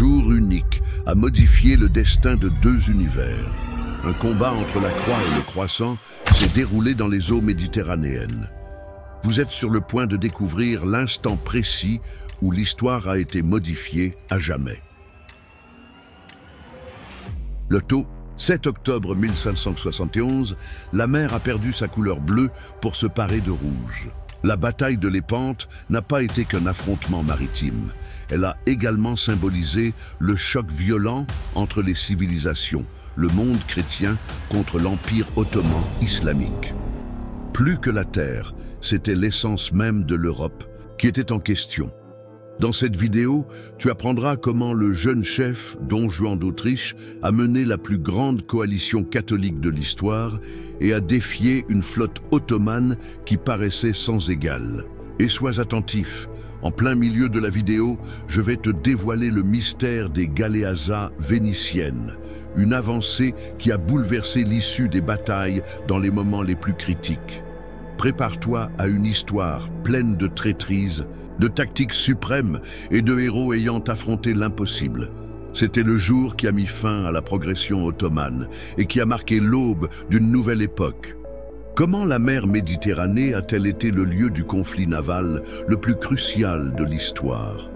jour unique a modifié le destin de deux univers. Un combat entre la croix et le croissant s'est déroulé dans les eaux méditerranéennes. Vous êtes sur le point de découvrir l'instant précis où l'histoire a été modifiée à jamais. Le tôt, 7 octobre 1571, la mer a perdu sa couleur bleue pour se parer de rouge. La bataille de Lépante n'a pas été qu'un affrontement maritime. Elle a également symbolisé le choc violent entre les civilisations, le monde chrétien contre l'Empire ottoman islamique. Plus que la terre, c'était l'essence même de l'Europe qui était en question. Dans cette vidéo, tu apprendras comment le jeune chef, Don Juan d'Autriche, a mené la plus grande coalition catholique de l'histoire et a défié une flotte ottomane qui paraissait sans égale. Et sois attentif, en plein milieu de la vidéo, je vais te dévoiler le mystère des galéazas vénitiennes, une avancée qui a bouleversé l'issue des batailles dans les moments les plus critiques. Prépare-toi à une histoire pleine de traîtrise, de tactiques suprêmes et de héros ayant affronté l'impossible. C'était le jour qui a mis fin à la progression ottomane et qui a marqué l'aube d'une nouvelle époque. Comment la mer Méditerranée a-t-elle été le lieu du conflit naval le plus crucial de l'histoire?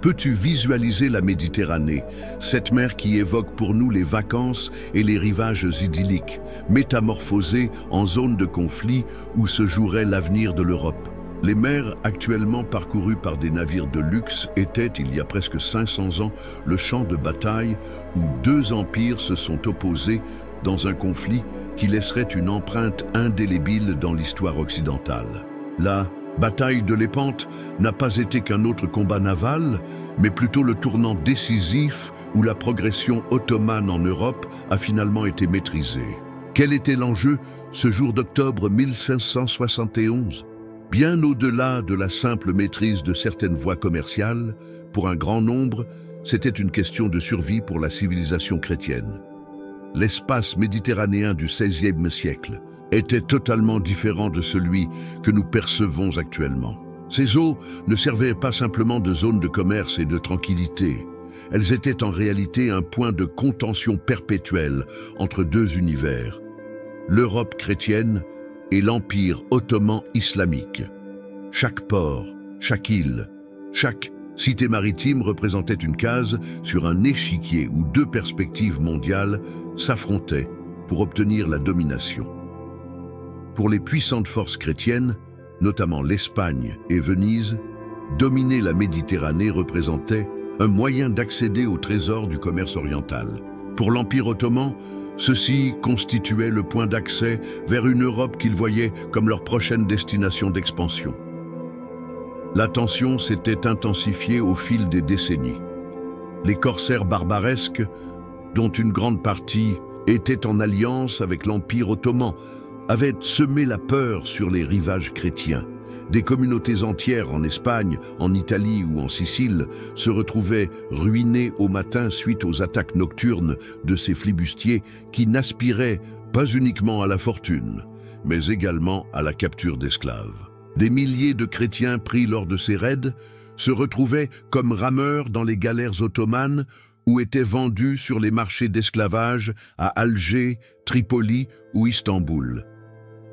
Peux-tu visualiser la Méditerranée, cette mer qui évoque pour nous les vacances et les rivages idylliques, métamorphosés en zone de conflit où se jouerait l'avenir de l'Europe? Les mers actuellement parcourues par des navires de luxe étaient, il y a presque 500 ans, le champ de bataille où deux empires se sont opposés dans un conflit qui laisserait une empreinte indélébile dans l'histoire occidentale. La bataille de Lépante n'a pas été qu'un autre combat naval, mais plutôt le tournant décisif où la progression ottomane en Europe a finalement été maîtrisée. Quel était l'enjeu ce jour d'octobre 1571? Bien au-delà de la simple maîtrise de certaines voies commerciales, pour un grand nombre, c'était une question de survie pour la civilisation chrétienne. L'espace méditerranéen du XVIe siècle était totalement différent de celui que nous percevons actuellement. Ces eaux ne servaient pas simplement de zone de commerce et de tranquillité. Elles étaient en réalité un point de contention perpétuelle entre deux univers, l'Europe chrétienne et l'Empire ottoman islamique. Chaque port, chaque île, chaque cité maritime représentait une case sur un échiquier où deux perspectives mondiales s'affrontaient pour obtenir la domination. Pour les puissantes forces chrétiennes, notamment l'Espagne et Venise, dominer la Méditerranée représentait un moyen d'accéder aux trésors du commerce oriental. Pour l'Empire ottoman, ceci constituait le point d'accès vers une Europe qu'ils voyaient comme leur prochaine destination d'expansion. La tension s'était intensifiée au fil des décennies. Les corsaires barbaresques, dont une grande partie était en alliance avec l'Empire ottoman, avaient semé la peur sur les rivages chrétiens. Des communautés entières en Espagne, en Italie ou en Sicile se retrouvaient ruinées au matin suite aux attaques nocturnes de ces flibustiers qui n'aspiraient pas uniquement à la fortune, mais également à la capture d'esclaves. Des milliers de chrétiens pris lors de ces raids se retrouvaient comme rameurs dans les galères ottomanes ou étaient vendus sur les marchés d'esclavage à Alger, Tripoli ou Istanbul.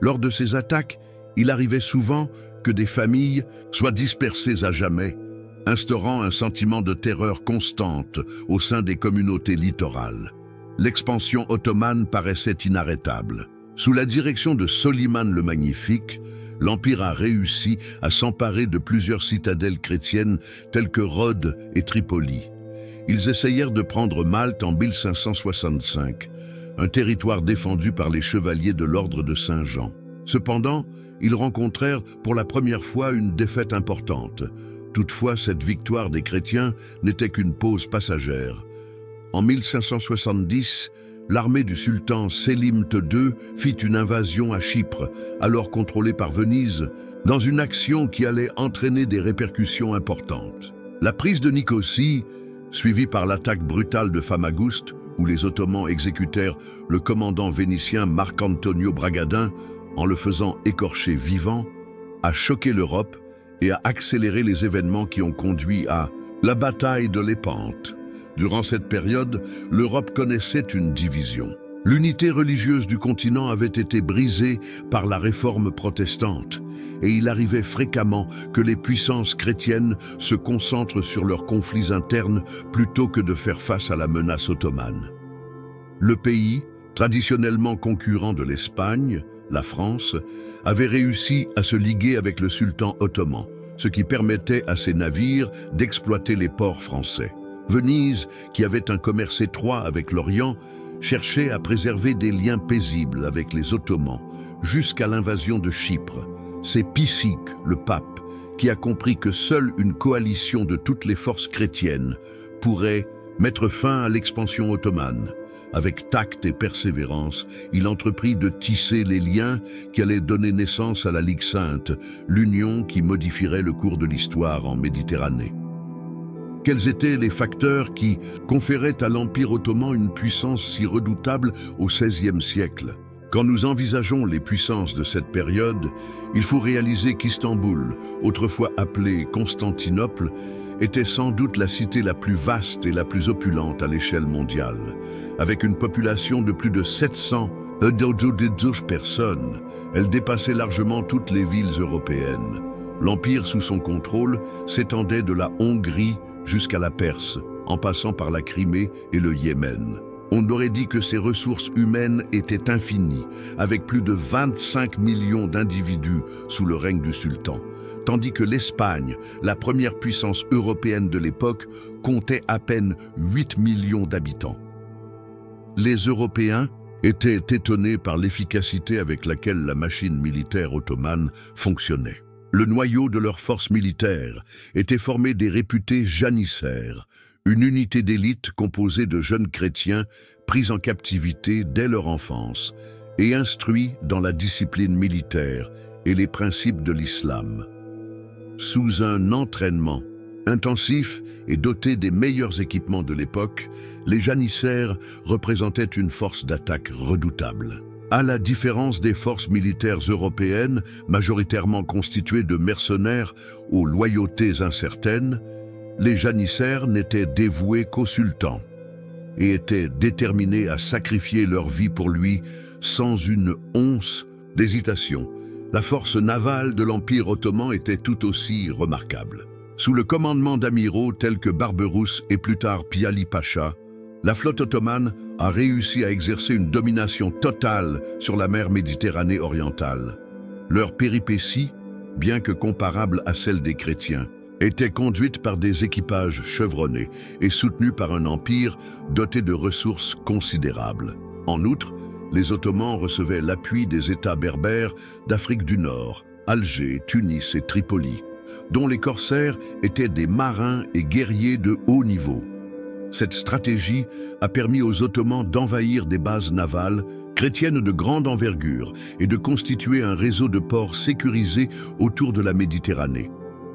Lors de ces attaques, il arrivait souvent que des familles soient dispersées à jamais, instaurant un sentiment de terreur constante au sein des communautés littorales. L'expansion ottomane paraissait inarrêtable. Sous la direction de Soliman le Magnifique, l'Empire a réussi à s'emparer de plusieurs citadelles chrétiennes telles que Rhodes et Tripoli. Ils essayèrent de prendre Malte en 1565, un territoire défendu par les chevaliers de l'ordre de Saint-Jean. Cependant, ils rencontrèrent pour la première fois une défaite importante. Toutefois, cette victoire des chrétiens n'était qu'une pause passagère. En 1570, l'armée du sultan Sélim II fit une invasion à Chypre, alors contrôlée par Venise, dans une action qui allait entraîner des répercussions importantes. La prise de Nicosie, suivie par l'attaque brutale de Famagouste, où les Ottomans exécutèrent le commandant vénitien Marc-Antonio Bragadin en le faisant écorcher vivant, a choqué l'Europe et a accéléré les événements qui ont conduit à la bataille de Lépante. Durant cette période, l'Europe connaissait une division. L'unité religieuse du continent avait été brisée par la réforme protestante, et il arrivait fréquemment que les puissances chrétiennes se concentrent sur leurs conflits internes plutôt que de faire face à la menace ottomane. Le pays, traditionnellement concurrent de l'Espagne, la France, avait réussi à se liguer avec le sultan ottoman, ce qui permettait à ses navires d'exploiter les ports français. Venise, qui avait un commerce étroit avec l'Orient, cherchait à préserver des liens paisibles avec les Ottomans, jusqu'à l'invasion de Chypre. C'est Pisique, le pape, qui a compris que seule une coalition de toutes les forces chrétiennes pourrait mettre fin à l'expansion ottomane. Avec tact et persévérance, il entreprit de tisser les liens qui allaient donner naissance à la Ligue sainte, l'union qui modifierait le cours de l'histoire en Méditerranée. Quels étaient les facteurs qui conféraient à l'Empire ottoman une puissance si redoutable au XVIe siècle? Quand nous envisageons les puissances de cette période, il faut réaliser qu'Istanbul, autrefois appelée Constantinople, était sans doute la cité la plus vaste et la plus opulente à l'échelle mondiale. Avec une population de plus de 700 personnes, elle dépassait largement toutes les villes européennes. L'empire sous son contrôle s'étendait de la Hongrie jusqu'à la Perse, en passant par la Crimée et le Yémen. On aurait dit que ses ressources humaines étaient infinies, avec plus de 25 millions d'individus sous le règne du sultan, tandis que l'Espagne, la première puissance européenne de l'époque, comptait à peine 8 millions d'habitants. Les Européens étaient étonnés par l'efficacité avec laquelle la machine militaire ottomane fonctionnait. Le noyau de leurs forces militaires était formé des réputés janissaires, une unité d'élite composée de jeunes chrétiens pris en captivité dès leur enfance et instruits dans la discipline militaire et les principes de l'islam. Sous un entraînement intensif et doté des meilleurs équipements de l'époque, les janissaires représentaient une force d'attaque redoutable. À la différence des forces militaires européennes, majoritairement constituées de mercenaires aux loyautés incertaines, les janissaires n'étaient dévoués qu'au sultan et étaient déterminés à sacrifier leur vie pour lui sans une once d'hésitation. La force navale de l'Empire ottoman était tout aussi remarquable. Sous le commandement d'amiraux tels que Barberousse et plus tard Piali Pacha, la flotte ottomane a réussi à exercer une domination totale sur la mer Méditerranée orientale. Leurs péripéties, bien que comparables à celles des chrétiens, étaient conduites par des équipages chevronnés et soutenues par un empire doté de ressources considérables. En outre, les Ottomans recevaient l'appui des États berbères d'Afrique du Nord, Alger, Tunis et Tripoli, dont les corsaires étaient des marins et guerriers de haut niveau. Cette stratégie a permis aux Ottomans d'envahir des bases navales chrétiennes de grande envergure et de constituer un réseau de ports sécurisés autour de la Méditerranée.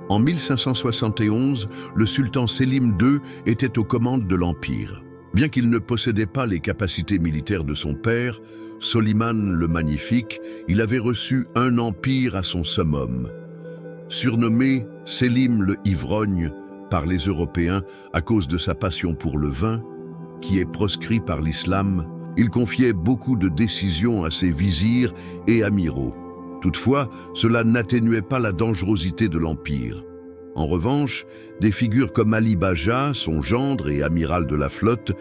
En 1571, le sultan Sélim II était aux commandes de l'Empire. Bien qu'il ne possédait pas les capacités militaires de son père, Soliman le Magnifique, il avait reçu un empire à son summum. Surnommé Sélim le Ivrogne par les Européens à cause de sa passion pour le vin, qui est proscrit par l'islam, il confiait beaucoup de décisions à ses vizirs et amiraux. Toutefois, cela n'atténuait pas la dangerosité de l'Empire. En revanche, des figures comme Ali Baja, son gendre et amiral de la flotte,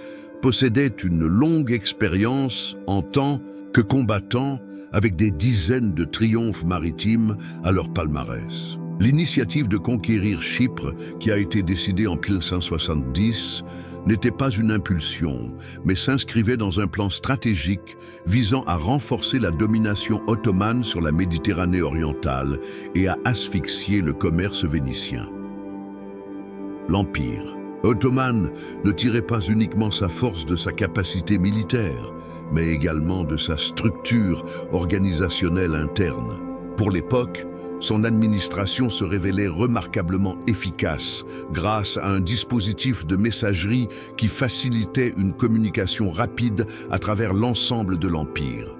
possédaient une longue expérience en tant que combattants avec des dizaines de triomphes maritimes à leur palmarès. L'initiative de conquérir Chypre, qui a été décidée en 1570, n'était pas une impulsion, mais s'inscrivait dans un plan stratégique visant à renforcer la domination ottomane sur la Méditerranée orientale et à asphyxier le commerce vénitien. L'Empire ottoman ne tirait pas uniquement sa force de sa capacité militaire, mais également de sa structure organisationnelle interne. Pour l'époque, son administration se révélait remarquablement efficace grâce à un dispositif de messagerie qui facilitait une communication rapide à travers l'ensemble de l'Empire.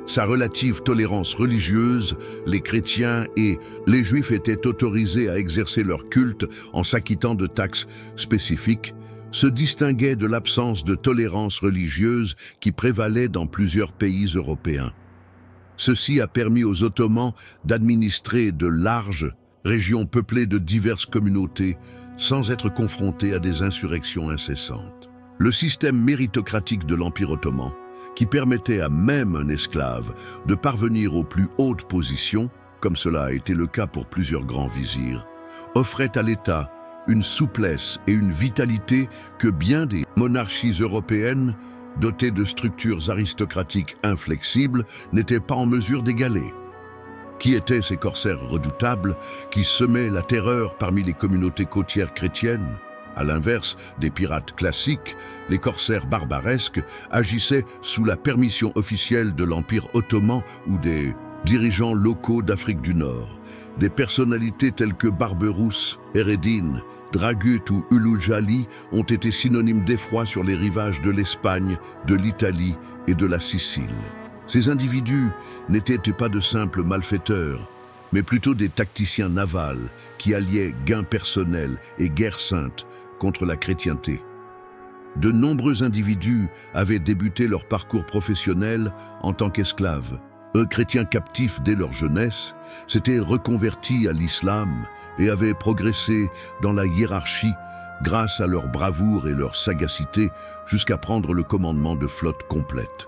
Sa relative tolérance religieuse, les chrétiens et les juifs étaient autorisés à exercer leur culte en s'acquittant de taxes spécifiques, se distinguait de l'absence de tolérance religieuse qui prévalait dans plusieurs pays européens. Ceci a permis aux Ottomans d'administrer de larges régions peuplées de diverses communautés sans être confrontés à des insurrections incessantes. Le système méritocratique de l'Empire ottoman, qui permettait à même un esclave de parvenir aux plus hautes positions, comme cela a été le cas pour plusieurs grands vizirs, offrait à l'État une souplesse et une vitalité que bien des monarchies européennes, dotées de structures aristocratiques inflexibles, n'étaient pas en mesure d'égaler. Qui étaient ces corsaires redoutables qui semaient la terreur parmi les communautés côtières chrétiennes? À l'inverse des pirates classiques, les corsaires barbaresques agissaient sous la permission officielle de l'Empire ottoman ou des dirigeants locaux d'Afrique du Nord. Des personnalités telles que Barberousse, Ereddin, Dragut ou Ulujali ont été synonymes d'effroi sur les rivages de l'Espagne, de l'Italie et de la Sicile. Ces individus n'étaient pas de simples malfaiteurs, mais plutôt des tacticiens navals qui alliaient gains personnels et guerre sainte contre la chrétienté. De nombreux individus avaient débuté leur parcours professionnel en tant qu'esclaves. Un chrétien captif dès leur jeunesse s'était reconverti à l'islam et avait progressé dans la hiérarchie grâce à leur bravoure et leur sagacité jusqu'à prendre le commandement de flottes complètes.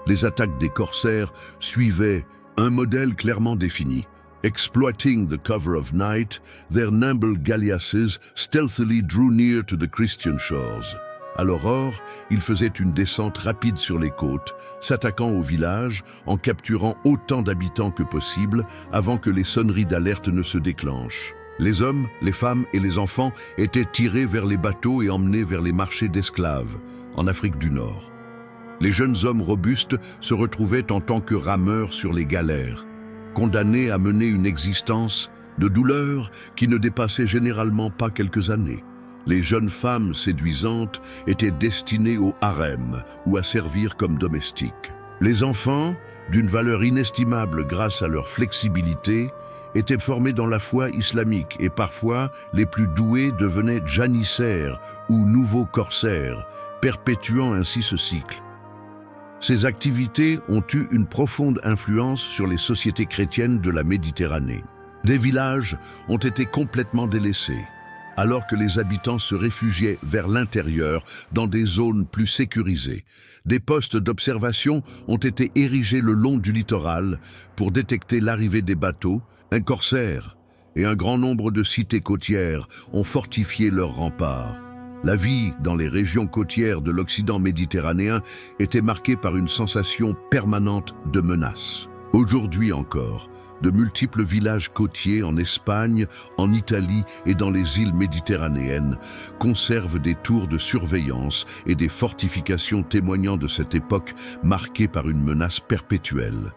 Les attaques des corsaires suivaient un modèle clairement défini. Exploiting the cover of night, their nimble galleasses stealthily drew near to the Christian shores. À l'aurore, ils faisaient une descente rapide sur les côtes, s'attaquant aux villages en capturant autant d'habitants que possible avant que les sonneries d'alerte ne se déclenchent. Les hommes, les femmes et les enfants étaient tirés vers les bateaux et emmenés vers les marchés d'esclaves, en Afrique du Nord. Les jeunes hommes robustes se retrouvaient en tant que rameurs sur les galères, condamnés à mener une existence de douleur qui ne dépassait généralement pas quelques années. Les jeunes femmes séduisantes étaient destinées au harem ou à servir comme domestiques. Les enfants, d'une valeur inestimable grâce à leur flexibilité, étaient formés dans la foi islamique et parfois les plus doués devenaient janissaires ou nouveaux corsaires, perpétuant ainsi ce cycle. Ces activités ont eu une profonde influence sur les sociétés chrétiennes de la Méditerranée. Des villages ont été complètement délaissés, alors que les habitants se réfugiaient vers l'intérieur dans des zones plus sécurisées. Des postes d'observation ont été érigés le long du littoral pour détecter l'arrivée des bateaux. Un corsaire et un grand nombre de cités côtières ont fortifié leurs remparts. La vie dans les régions côtières de l'Occident méditerranéen était marquée par une sensation permanente de menace. Aujourd'hui encore, de multiples villages côtiers en Espagne, en Italie et dans les îles méditerranéennes conservent des tours de surveillance et des fortifications témoignant de cette époque marquée par une menace perpétuelle.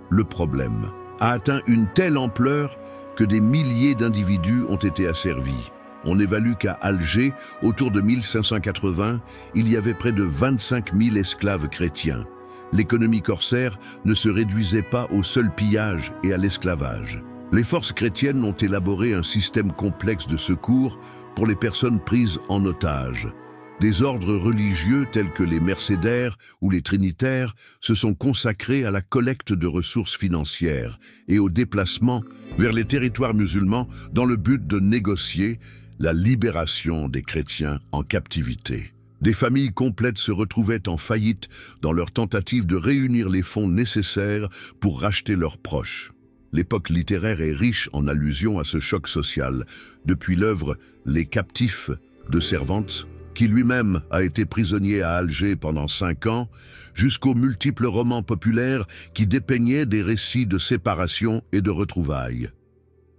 Le problème a atteint une telle ampleur que des milliers d'individus ont été asservis. On évalue qu'à Alger, autour de 1580, il y avait près de 25 000 esclaves chrétiens. L'économie corsaire ne se réduisait pas au seul pillage et à l'esclavage. Les forces chrétiennes ont élaboré un système complexe de secours pour les personnes prises en otage. Des ordres religieux tels que les mercédaires ou les trinitaires se sont consacrés à la collecte de ressources financières et au déplacement vers les territoires musulmans dans le but de négocier la libération des chrétiens en captivité. Des familles complètes se retrouvaient en faillite dans leur tentative de réunir les fonds nécessaires pour racheter leurs proches. L'époque littéraire est riche en allusions à ce choc social, depuis l'œuvre Les Captifs de Cervantes, qui lui-même a été prisonnier à Alger pendant 5 ans, jusqu'aux multiples romans populaires qui dépeignaient des récits de séparation et de retrouvailles.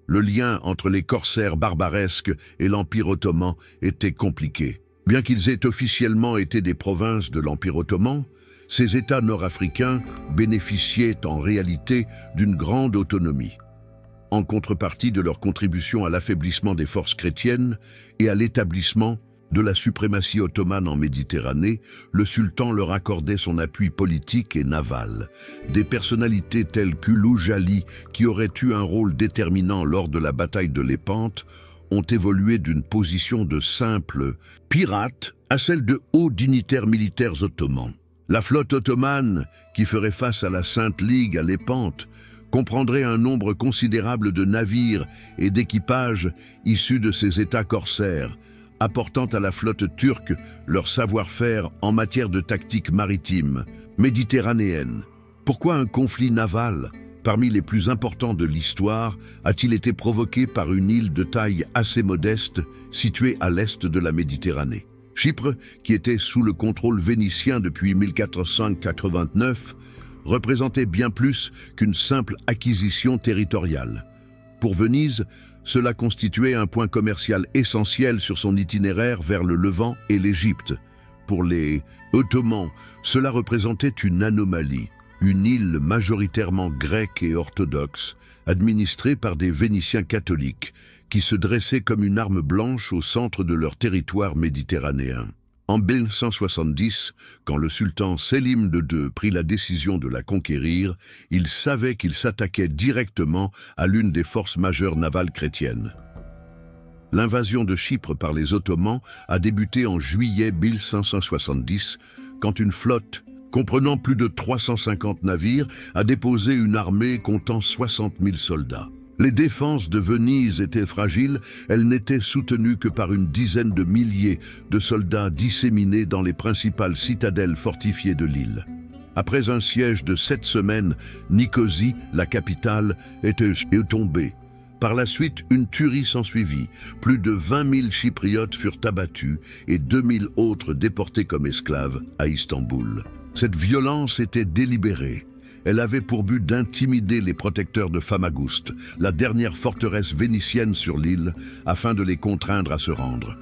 Le lien entre les corsaires barbaresques et l'Empire ottoman était compliqué. Bien qu'ils aient officiellement été des provinces de l'Empire ottoman, ces États nord-africains bénéficiaient en réalité d'une grande autonomie. En contrepartie de leur contribution à l'affaiblissement des forces chrétiennes et à l'établissement de la suprématie ottomane en Méditerranée, le sultan leur accordait son appui politique et naval. Des personnalités telles qu'Ulujali, qui auraient eu un rôle déterminant lors de la bataille de Lépante, ont évolué d'une position de simples pirates à celle de hauts dignitaires militaires ottomans. La flotte ottomane, qui ferait face à la Sainte Ligue à Lépante, comprendrait un nombre considérable de navires et d'équipages issus de ces États corsaires, apportant à la flotte turque leur savoir-faire en matière de tactique maritime, méditerranéenne. Pourquoi un conflit naval, parmi les plus importants de l'histoire, a-t-il été provoqué par une île de taille assez modeste, située à l'est de la Méditerranée? Chypre, qui était sous le contrôle vénitien depuis 1489, représentait bien plus qu'une simple acquisition territoriale. Pour Venise, cela constituait un point commercial essentiel sur son itinéraire vers le Levant et l'Égypte. Pour les Ottomans, cela représentait une anomalie, une île majoritairement grecque et orthodoxe, administrée par des Vénitiens catholiques, qui se dressaient comme une arme blanche au centre de leur territoire méditerranéen. En 1170, quand le sultan Sélim II prit la décision de la conquérir, il savait qu'il s'attaquait directement à l'une des forces majeures navales chrétiennes. L'invasion de Chypre par les Ottomans a débuté en juillet 1570, quand une flotte, comprenant plus de 350 navires, a déposé une armée comptant 60 000 soldats. Les défenses de Venise étaient fragiles, elles n'étaient soutenues que par une dizaine de milliers de soldats disséminés dans les principales citadelles fortifiées de l'île. Après un siège de 7 semaines, Nicosie, la capitale, était tombée. Par la suite, une tuerie s'ensuivit. Plus de 20 000 Chypriotes furent abattus et 2 000 autres déportés comme esclaves à Istanbul. Cette violence était délibérée. Elle avait pour but d'intimider les protecteurs de Famagouste, la dernière forteresse vénitienne sur l'île, afin de les contraindre à se rendre.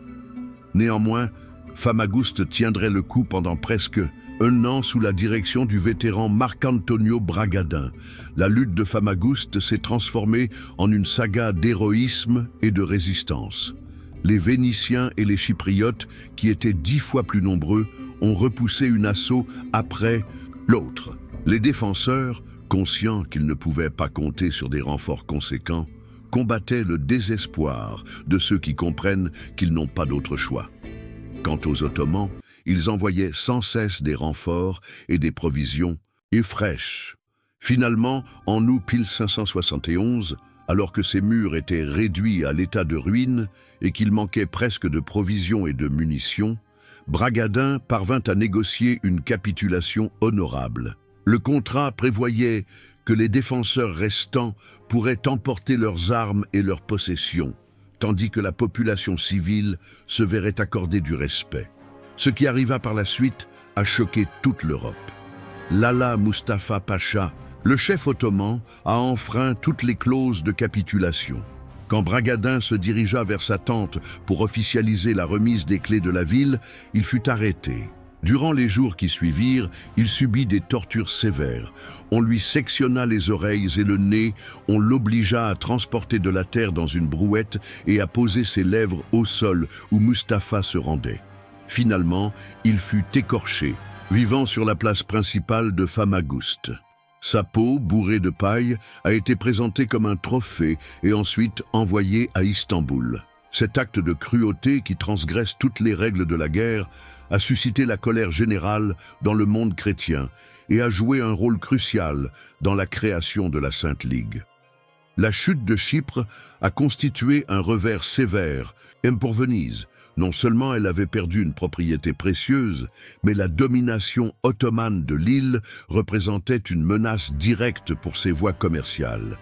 Néanmoins, Famagouste tiendrait le coup pendant presque un an sous la direction du vétéran Marcantonio Bragadin. La lutte de Famagouste s'est transformée en une saga d'héroïsme et de résistance. Les Vénitiens et les Chypriotes, qui étaient 10 fois plus nombreux, ont repoussé une assaut après l'autre. Les défenseurs, conscients qu'ils ne pouvaient pas compter sur des renforts conséquents, combattaient le désespoir de ceux qui comprennent qu'ils n'ont pas d'autre choix. Quant aux Ottomans, ils envoyaient sans cesse des renforts et des provisions, et fraîches. Finalement, en août 1571, alors que ces murs étaient réduits à l'état de ruine et qu'il manquait presque de provisions et de munitions, Bragadin parvint à négocier une capitulation honorable. Le contrat prévoyait que les défenseurs restants pourraient emporter leurs armes et leurs possessions, tandis que la population civile se verrait accorder du respect. Ce qui arriva par la suite a choqué toute l'Europe. Lala Mustafa Pacha, le chef ottoman, a enfreint toutes les clauses de capitulation. Quand Bragadin se dirigea vers sa tente pour officialiser la remise des clés de la ville, il fut arrêté. Durant les jours qui suivirent, il subit des tortures sévères. On lui sectionna les oreilles et le nez, on l'obligea à transporter de la terre dans une brouette et à poser ses lèvres au sol où Mustapha se rendait. Finalement, il fut écorché, vivant sur la place principale de Famagouste. Sa peau, bourrée de paille, a été présentée comme un trophée et ensuite envoyée à Istanbul. Cet acte de cruauté qui transgresse toutes les règles de la guerre a suscité la colère générale dans le monde chrétien et a joué un rôle crucial dans la création de la Sainte Ligue. La chute de Chypre a constitué un revers sévère, même pour Venise. Non seulement elle avait perdu une propriété précieuse, mais la domination ottomane de l'île représentait une menace directe pour ses voies commerciales.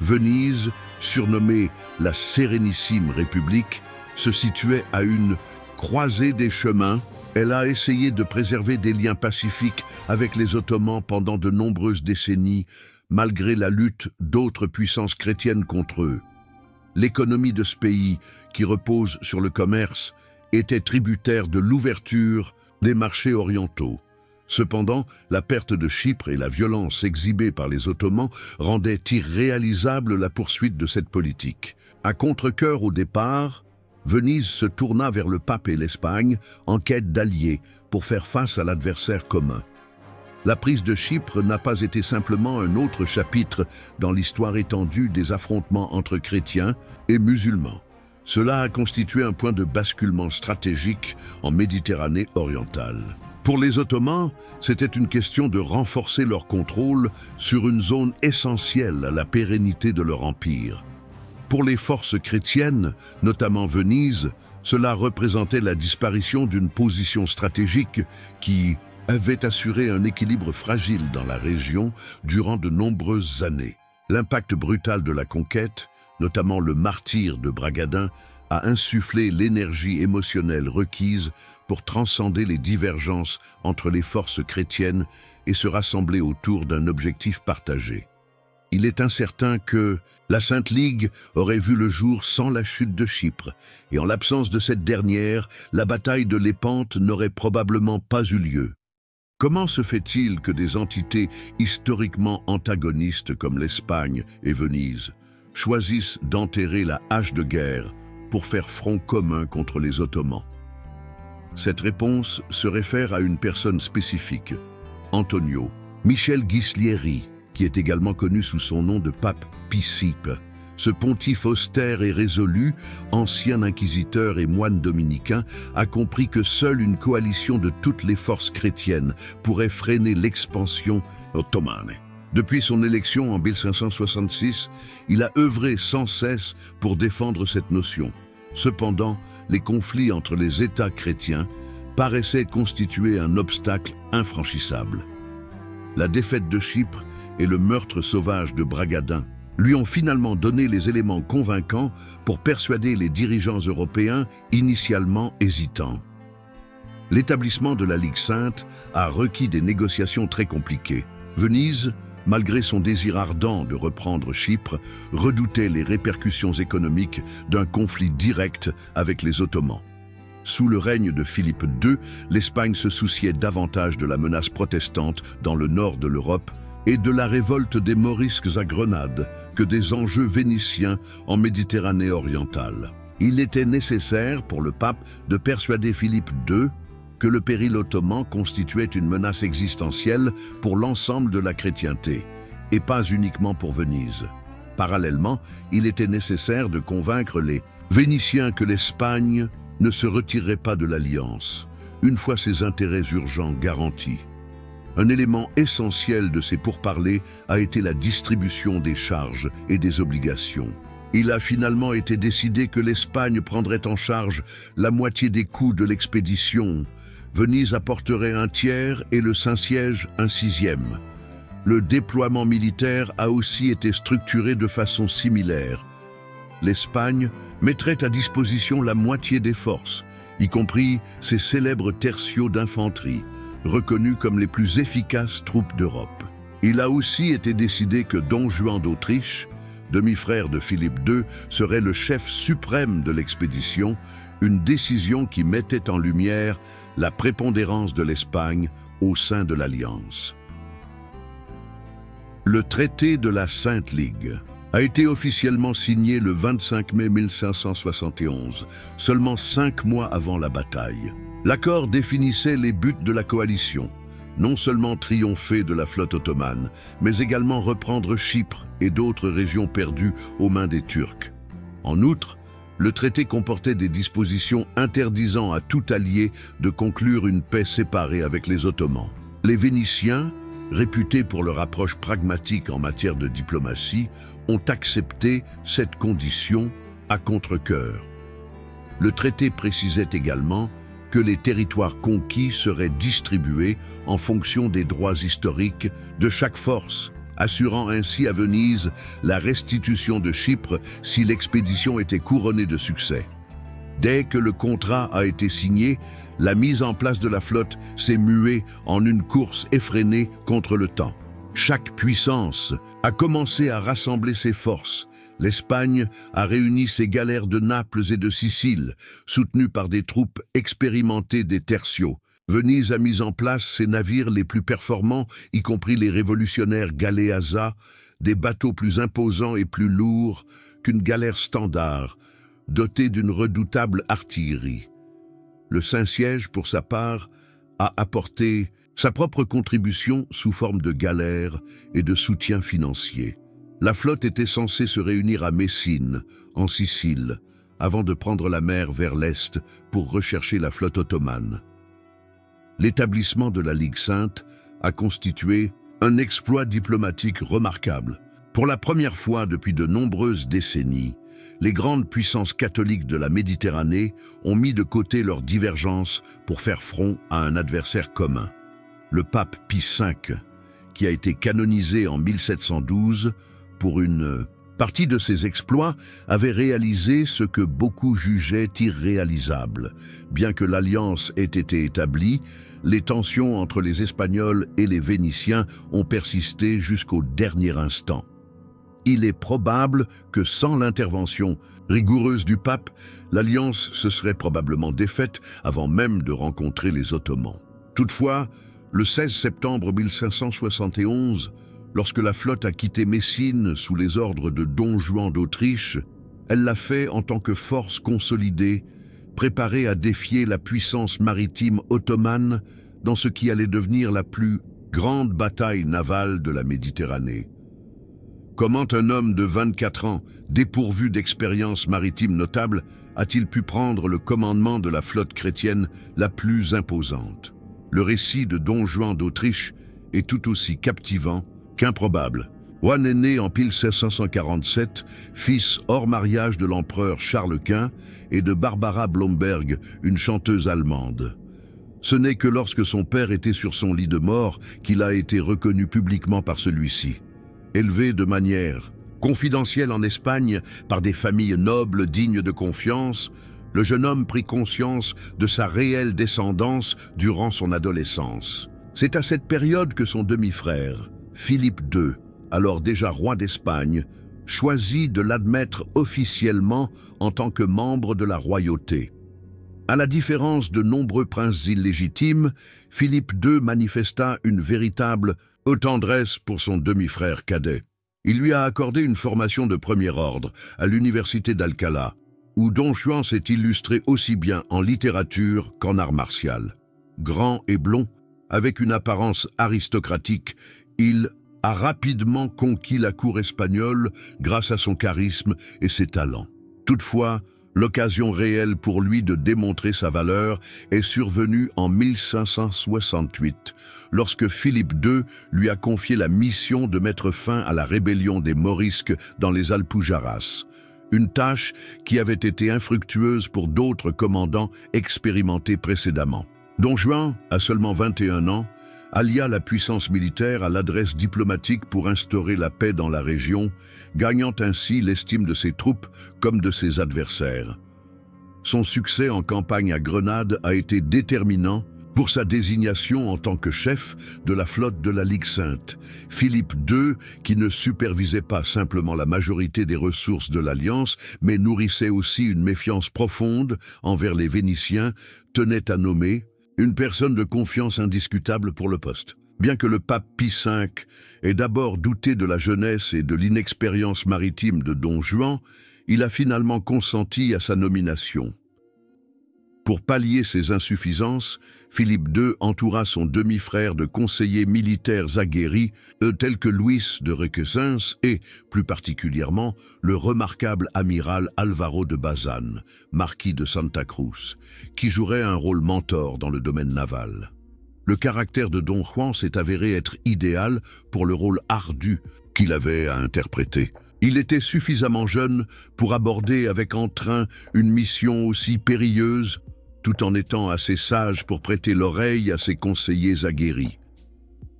Venise, surnommée la Sérénissime République, se situait à une croisée des chemins. Elle a essayé de préserver des liens pacifiques avec les Ottomans pendant de nombreuses décennies, malgré la lutte d'autres puissances chrétiennes contre eux. L'économie de ce pays, qui repose sur le commerce, était tributaire de l'ouverture des marchés orientaux. Cependant, la perte de Chypre et la violence exhibée par les Ottomans rendaient irréalisable la poursuite de cette politique. À contre-cœur au départ, Venise se tourna vers le pape et l'Espagne en quête d'alliés pour faire face à l'adversaire commun. La prise de Chypre n'a pas été simplement un autre chapitre dans l'histoire étendue des affrontements entre chrétiens et musulmans. Cela a constitué un point de basculement stratégique en Méditerranée orientale. Pour les Ottomans, c'était une question de renforcer leur contrôle sur une zone essentielle à la pérennité de leur empire. Pour les forces chrétiennes, notamment Venise, cela représentait la disparition d'une position stratégique qui avait assuré un équilibre fragile dans la région durant de nombreuses années. L'impact brutal de la conquête, notamment le martyre de Bragadin, a insufflé l'énergie émotionnelle requise pour transcender les divergences entre les forces chrétiennes et se rassembler autour d'un objectif partagé. Il est incertain que la Sainte Ligue aurait vu le jour sans la chute de Chypre, et en l'absence de cette dernière, la bataille de Lépante n'aurait probablement pas eu lieu. Comment se fait-il que des entités historiquement antagonistes comme l'Espagne et Venise choisissent d'enterrer la hache de guerre pour faire front commun contre les Ottomans? Cette réponse se réfère à une personne spécifique, Antonio Michel Ghislieri, qui est également connu sous son nom de pape Piscipe. Ce pontife austère et résolu, ancien inquisiteur et moine dominicain, a compris que seule une coalition de toutes les forces chrétiennes pourrait freiner l'expansion ottomane. Depuis son élection en 1566, il a œuvré sans cesse pour défendre cette notion. Cependant, les conflits entre les États chrétiens paraissaient constituer un obstacle infranchissable. La défaite de Chypre et le meurtre sauvage de Bragadin lui ont finalement donné les éléments convaincants pour persuader les dirigeants européens initialement hésitants. L'établissement de la Ligue sainte a requis des négociations très compliquées. Venise, malgré son désir ardent de reprendre Chypre, redoutait les répercussions économiques d'un conflit direct avec les Ottomans. Sous le règne de Philippe II, l'Espagne se souciait davantage de la menace protestante dans le nord de l'Europe et de la révolte des Morisques à Grenade que des enjeux vénitiens en Méditerranée orientale. Il était nécessaire pour le pape de persuader Philippe II que le péril ottoman constituait une menace existentielle pour l'ensemble de la chrétienté, et pas uniquement pour Venise. Parallèlement, il était nécessaire de convaincre les Vénitiens que l'Espagne ne se retirerait pas de l'Alliance, une fois ses intérêts urgents garantis. Un élément essentiel de ces pourparlers a été la distribution des charges et des obligations. Il a finalement été décidé que l'Espagne prendrait en charge la moitié des coûts de l'expédition. Venise apporterait un tiers et le Saint-Siège un sixième. Le déploiement militaire a aussi été structuré de façon similaire. L'Espagne mettrait à disposition la moitié des forces, y compris ses célèbres tertios d'infanterie, reconnus comme les plus efficaces troupes d'Europe. Il a aussi été décidé que Don Juan d'Autriche, demi-frère de Philippe II, serait le chef suprême de l'expédition, une décision qui mettait en lumière la prépondérance de l'Espagne au sein de l'Alliance. Le traité de la Sainte Ligue a été officiellement signé le 25 mai 1571, seulement 5 mois avant la bataille. L'accord définissait les buts de la coalition, non seulement triompher de la flotte ottomane, mais également reprendre Chypre et d'autres régions perdues aux mains des Turcs. En outre, le traité comportait des dispositions interdisant à tout allié de conclure une paix séparée avec les Ottomans. Les Vénitiens, réputés pour leur approche pragmatique en matière de diplomatie, ont accepté cette condition à contre-cœur. Le traité précisait également que les territoires conquis seraient distribués en fonction des droits historiques de chaque force, assurant ainsi à Venise la restitution de Chypre si l'expédition était couronnée de succès. Dès que le contrat a été signé, la mise en place de la flotte s'est muée en une course effrénée contre le temps. Chaque puissance a commencé à rassembler ses forces. L'Espagne a réuni ses galères de Naples et de Sicile, soutenues par des troupes expérimentées des tertios. Venise a mis en place ses navires les plus performants, y compris les révolutionnaires Galeazza, des bateaux plus imposants et plus lourds qu'une galère standard, dotés d'une redoutable artillerie. Le Saint-Siège, pour sa part, a apporté sa propre contribution sous forme de galères et de soutien financier. La flotte était censée se réunir à Messine, en Sicile, avant de prendre la mer vers l'est pour rechercher la flotte ottomane. L'établissement de la Ligue sainte a constitué un exploit diplomatique remarquable. Pour la première fois depuis de nombreuses décennies, les grandes puissances catholiques de la Méditerranée ont mis de côté leurs divergences pour faire front à un adversaire commun. Le pape Pie V, qui a été canonisé en 1712 pour une partie de ses exploits, avait réalisé ce que beaucoup jugeaient irréalisable. Bien que l'alliance ait été établie, les tensions entre les Espagnols et les Vénitiens ont persisté jusqu'au dernier instant. Il est probable que sans l'intervention rigoureuse du pape, l'alliance se serait probablement défaite avant même de rencontrer les Ottomans. Toutefois, le 16 septembre 1571, lorsque la flotte a quitté Messine sous les ordres de Don Juan d'Autriche, elle l'a fait en tant que force consolidée, préparée à défier la puissance maritime ottomane dans ce qui allait devenir la plus grande bataille navale de la Méditerranée. Comment un homme de 24 ans, dépourvu d'expérience maritime notable, a-t-il pu prendre le commandement de la flotte chrétienne la plus imposante? Le récit de Don Juan d'Autriche est tout aussi captivant qu'improbable. Juan est né en 1547, fils hors mariage de l'empereur Charles Quint et de Barbara Blomberg, une chanteuse allemande. Ce n'est que lorsque son père était sur son lit de mort qu'il a été reconnu publiquement par celui-ci. Élevé de manière confidentielle en Espagne par des familles nobles dignes de confiance, le jeune homme prit conscience de sa réelle descendance durant son adolescence. C'est à cette période que son demi-frère, Philippe II, alors déjà roi d'Espagne, choisit de l'admettre officiellement en tant que membre de la royauté. À la différence de nombreux princes illégitimes, Philippe II manifesta une véritable tendresse pour son demi-frère cadet. Il lui a accordé une formation de premier ordre à l'université d'Alcalá, où Don Juan s'est illustré aussi bien en littérature qu'en art martial. Grand et blond, avec une apparence aristocratique, il a rapidement conquis la cour espagnole grâce à son charisme et ses talents. Toutefois, l'occasion réelle pour lui de démontrer sa valeur est survenue en 1568, lorsque Philippe II lui a confié la mission de mettre fin à la rébellion des Morisques dans les Alpujarras, une tâche qui avait été infructueuse pour d'autres commandants expérimentés précédemment. Don Juan, à seulement 21 ans, allia la puissance militaire à l'adresse diplomatique pour instaurer la paix dans la région, gagnant ainsi l'estime de ses troupes comme de ses adversaires. Son succès en campagne à Grenade a été déterminant pour sa désignation en tant que chef de la flotte de la Ligue sainte. Philippe II, qui ne supervisait pas simplement la majorité des ressources de l'Alliance, mais nourrissait aussi une méfiance profonde envers les Vénitiens, tenait à nommer une personne de confiance indiscutable pour le poste. Bien que le pape Pie V ait d'abord douté de la jeunesse et de l'inexpérience maritime de Don Juan, il a finalement consenti à sa nomination. Pour pallier ses insuffisances, Philippe II entoura son demi-frère de conseillers militaires aguerris, tels que Luis de Requesens et, plus particulièrement, le remarquable amiral Alvaro de Bazan, marquis de Santa Cruz, qui jouerait un rôle mentor dans le domaine naval. Le caractère de Don Juan s'est avéré être idéal pour le rôle ardu qu'il avait à interpréter. Il était suffisamment jeune pour aborder avec entrain une mission aussi périlleuse, tout en étant assez sage pour prêter l'oreille à ses conseillers aguerris.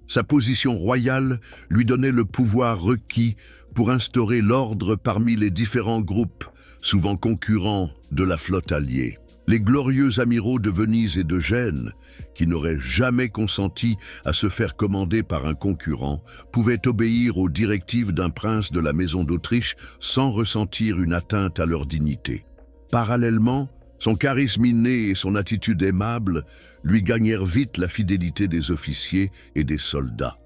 Sa position royale lui donnait le pouvoir requis pour instaurer l'ordre parmi les différents groupes, souvent concurrents, de la flotte alliée. Les glorieux amiraux de Venise et de Gênes, qui n'auraient jamais consenti à se faire commander par un concurrent, pouvaient obéir aux directives d'un prince de la maison d'Autriche sans ressentir une atteinte à leur dignité. Parallèlement, son charisme inné et son attitude aimable lui gagnèrent vite la fidélité des officiers et des soldats.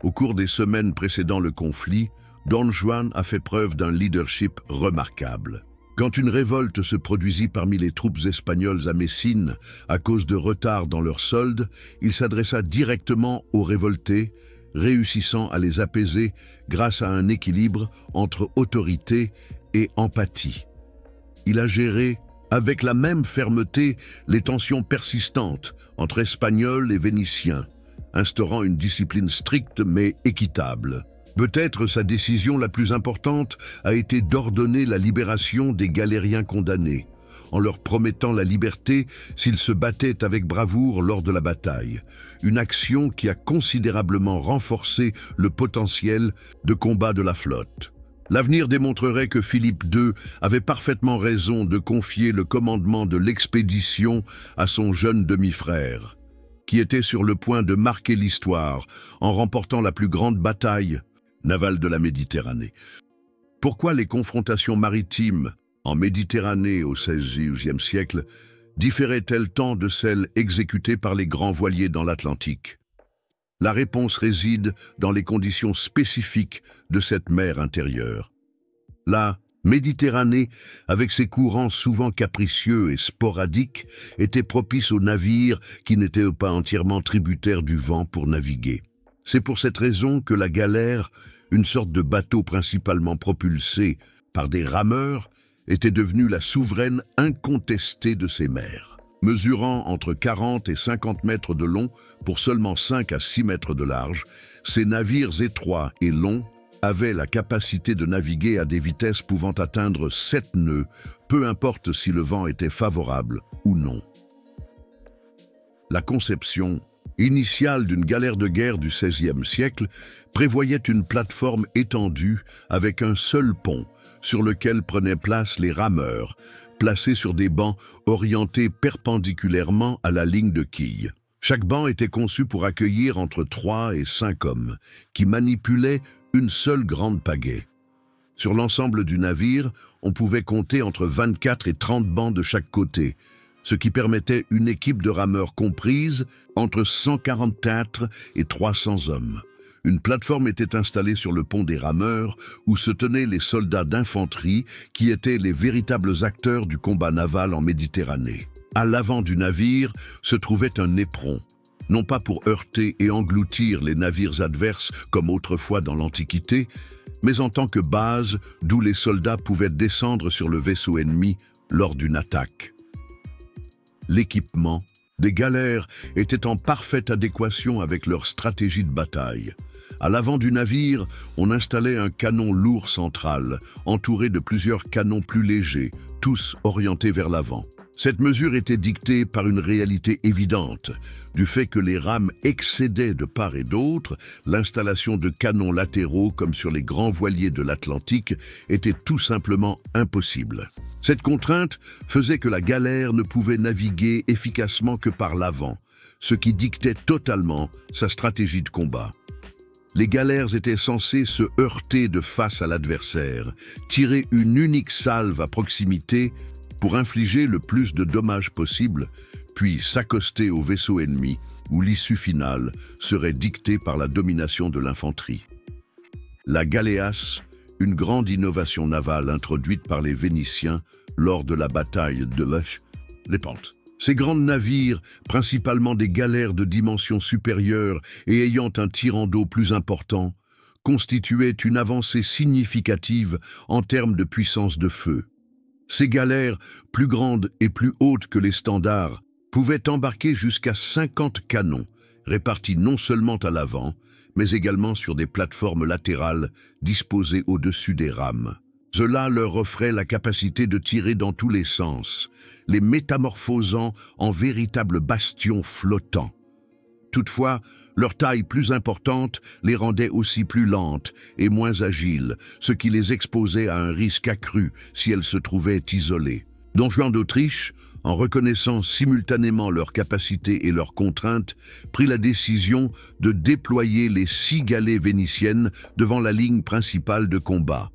Au cours des semaines précédant le conflit, Don Juan a fait preuve d'un leadership remarquable. Quand une révolte se produisit parmi les troupes espagnoles à Messine à cause de retard dans leurs soldes, il s'adressa directement aux révoltés, réussissant à les apaiser grâce à un équilibre entre autorité et empathie. il a géré avec la même fermeté les tensions persistantes entre Espagnols et Vénitiens, instaurant une discipline stricte mais équitable. Peut-être sa décision la plus importante a été d'ordonner la libération des galériens condamnés, en leur promettant la liberté s'ils se battaient avec bravoure lors de la bataille, une action qui a considérablement renforcé le potentiel de combat de la flotte. L'avenir démontrerait que Philippe II avait parfaitement raison de confier le commandement de l'expédition à son jeune demi-frère, qui était sur le point de marquer l'histoire en remportant la plus grande bataille navale de la Méditerranée. Pourquoi les confrontations maritimes en Méditerranée au XVIe siècle différaient-elles tant de celles exécutées par les grands voiliers dans l'Atlantique? La réponse réside dans les conditions spécifiques de cette mer intérieure. La Méditerranée, avec ses courants souvent capricieux et sporadiques, était propice aux navires qui n'étaient pas entièrement tributaires du vent pour naviguer. C'est pour cette raison que la galère, une sorte de bateau principalement propulsé par des rameurs, était devenue la souveraine incontestée de ces mers. Mesurant entre 40 et 50 mètres de long pour seulement 5 à 6 mètres de large, ces navires étroits et longs avaient la capacité de naviguer à des vitesses pouvant atteindre 7 nœuds, peu importe si le vent était favorable ou non. La conception initiale d'une galère de guerre du XVIe siècle prévoyait une plateforme étendue avec un seul pont sur lequel prenaient place les rameurs, placés sur des bancs orientés perpendiculairement à la ligne de quille. Chaque banc était conçu pour accueillir entre 3 et 5 hommes, qui manipulaient une seule grande pagaie. Sur l'ensemble du navire, on pouvait compter entre 24 et 30 bancs de chaque côté, ce qui permettait une équipe de rameurs comprise entre 144 et 300 hommes. Une plateforme était installée sur le pont des rameurs où se tenaient les soldats d'infanterie qui étaient les véritables acteurs du combat naval en Méditerranée. À l'avant du navire se trouvait un éperon, non pas pour heurter et engloutir les navires adverses comme autrefois dans l'Antiquité, mais en tant que base d'où les soldats pouvaient descendre sur le vaisseau ennemi lors d'une attaque. L'équipement des galères était en parfaite adéquation avec leur stratégie de bataille. À l'avant du navire, on installait un canon lourd central, entouré de plusieurs canons plus légers, tous orientés vers l'avant. Cette mesure était dictée par une réalité évidente, du fait que les rames excédaient de part et d'autre, l'installation de canons latéraux comme sur les grands voiliers de l'Atlantique était tout simplement impossible. Cette contrainte faisait que la galère ne pouvait naviguer efficacement que par l'avant, ce qui dictait totalement sa stratégie de combat. Les galères étaient censées se heurter de face à l'adversaire, tirer une unique salve à proximité pour infliger le plus de dommages possible, puis s'accoster au vaisseau ennemi, où l'issue finale serait dictée par la domination de l'infanterie. La galéasse, une grande innovation navale introduite par les Vénitiens lors de la bataille de Lépante. Ces grands navires, principalement des galères de dimension supérieure et ayant un tirant d'eau plus important, constituaient une avancée significative en termes de puissance de feu. Ces galères, plus grandes et plus hautes que les standards, pouvaient embarquer jusqu'à 50 canons, répartis non seulement à l'avant, mais également sur des plateformes latérales disposées au-dessus des rames. Cela leur offrait la capacité de tirer dans tous les sens, les métamorphosant en véritables bastions flottants. Toutefois, leur taille plus importante les rendait aussi plus lentes et moins agiles, ce qui les exposait à un risque accru si elles se trouvaient isolées. Don Juan d'Autriche, en reconnaissant simultanément leurs capacités et leurs contraintes, prit la décision de déployer les 6 galées vénitiennes devant la ligne principale de combat.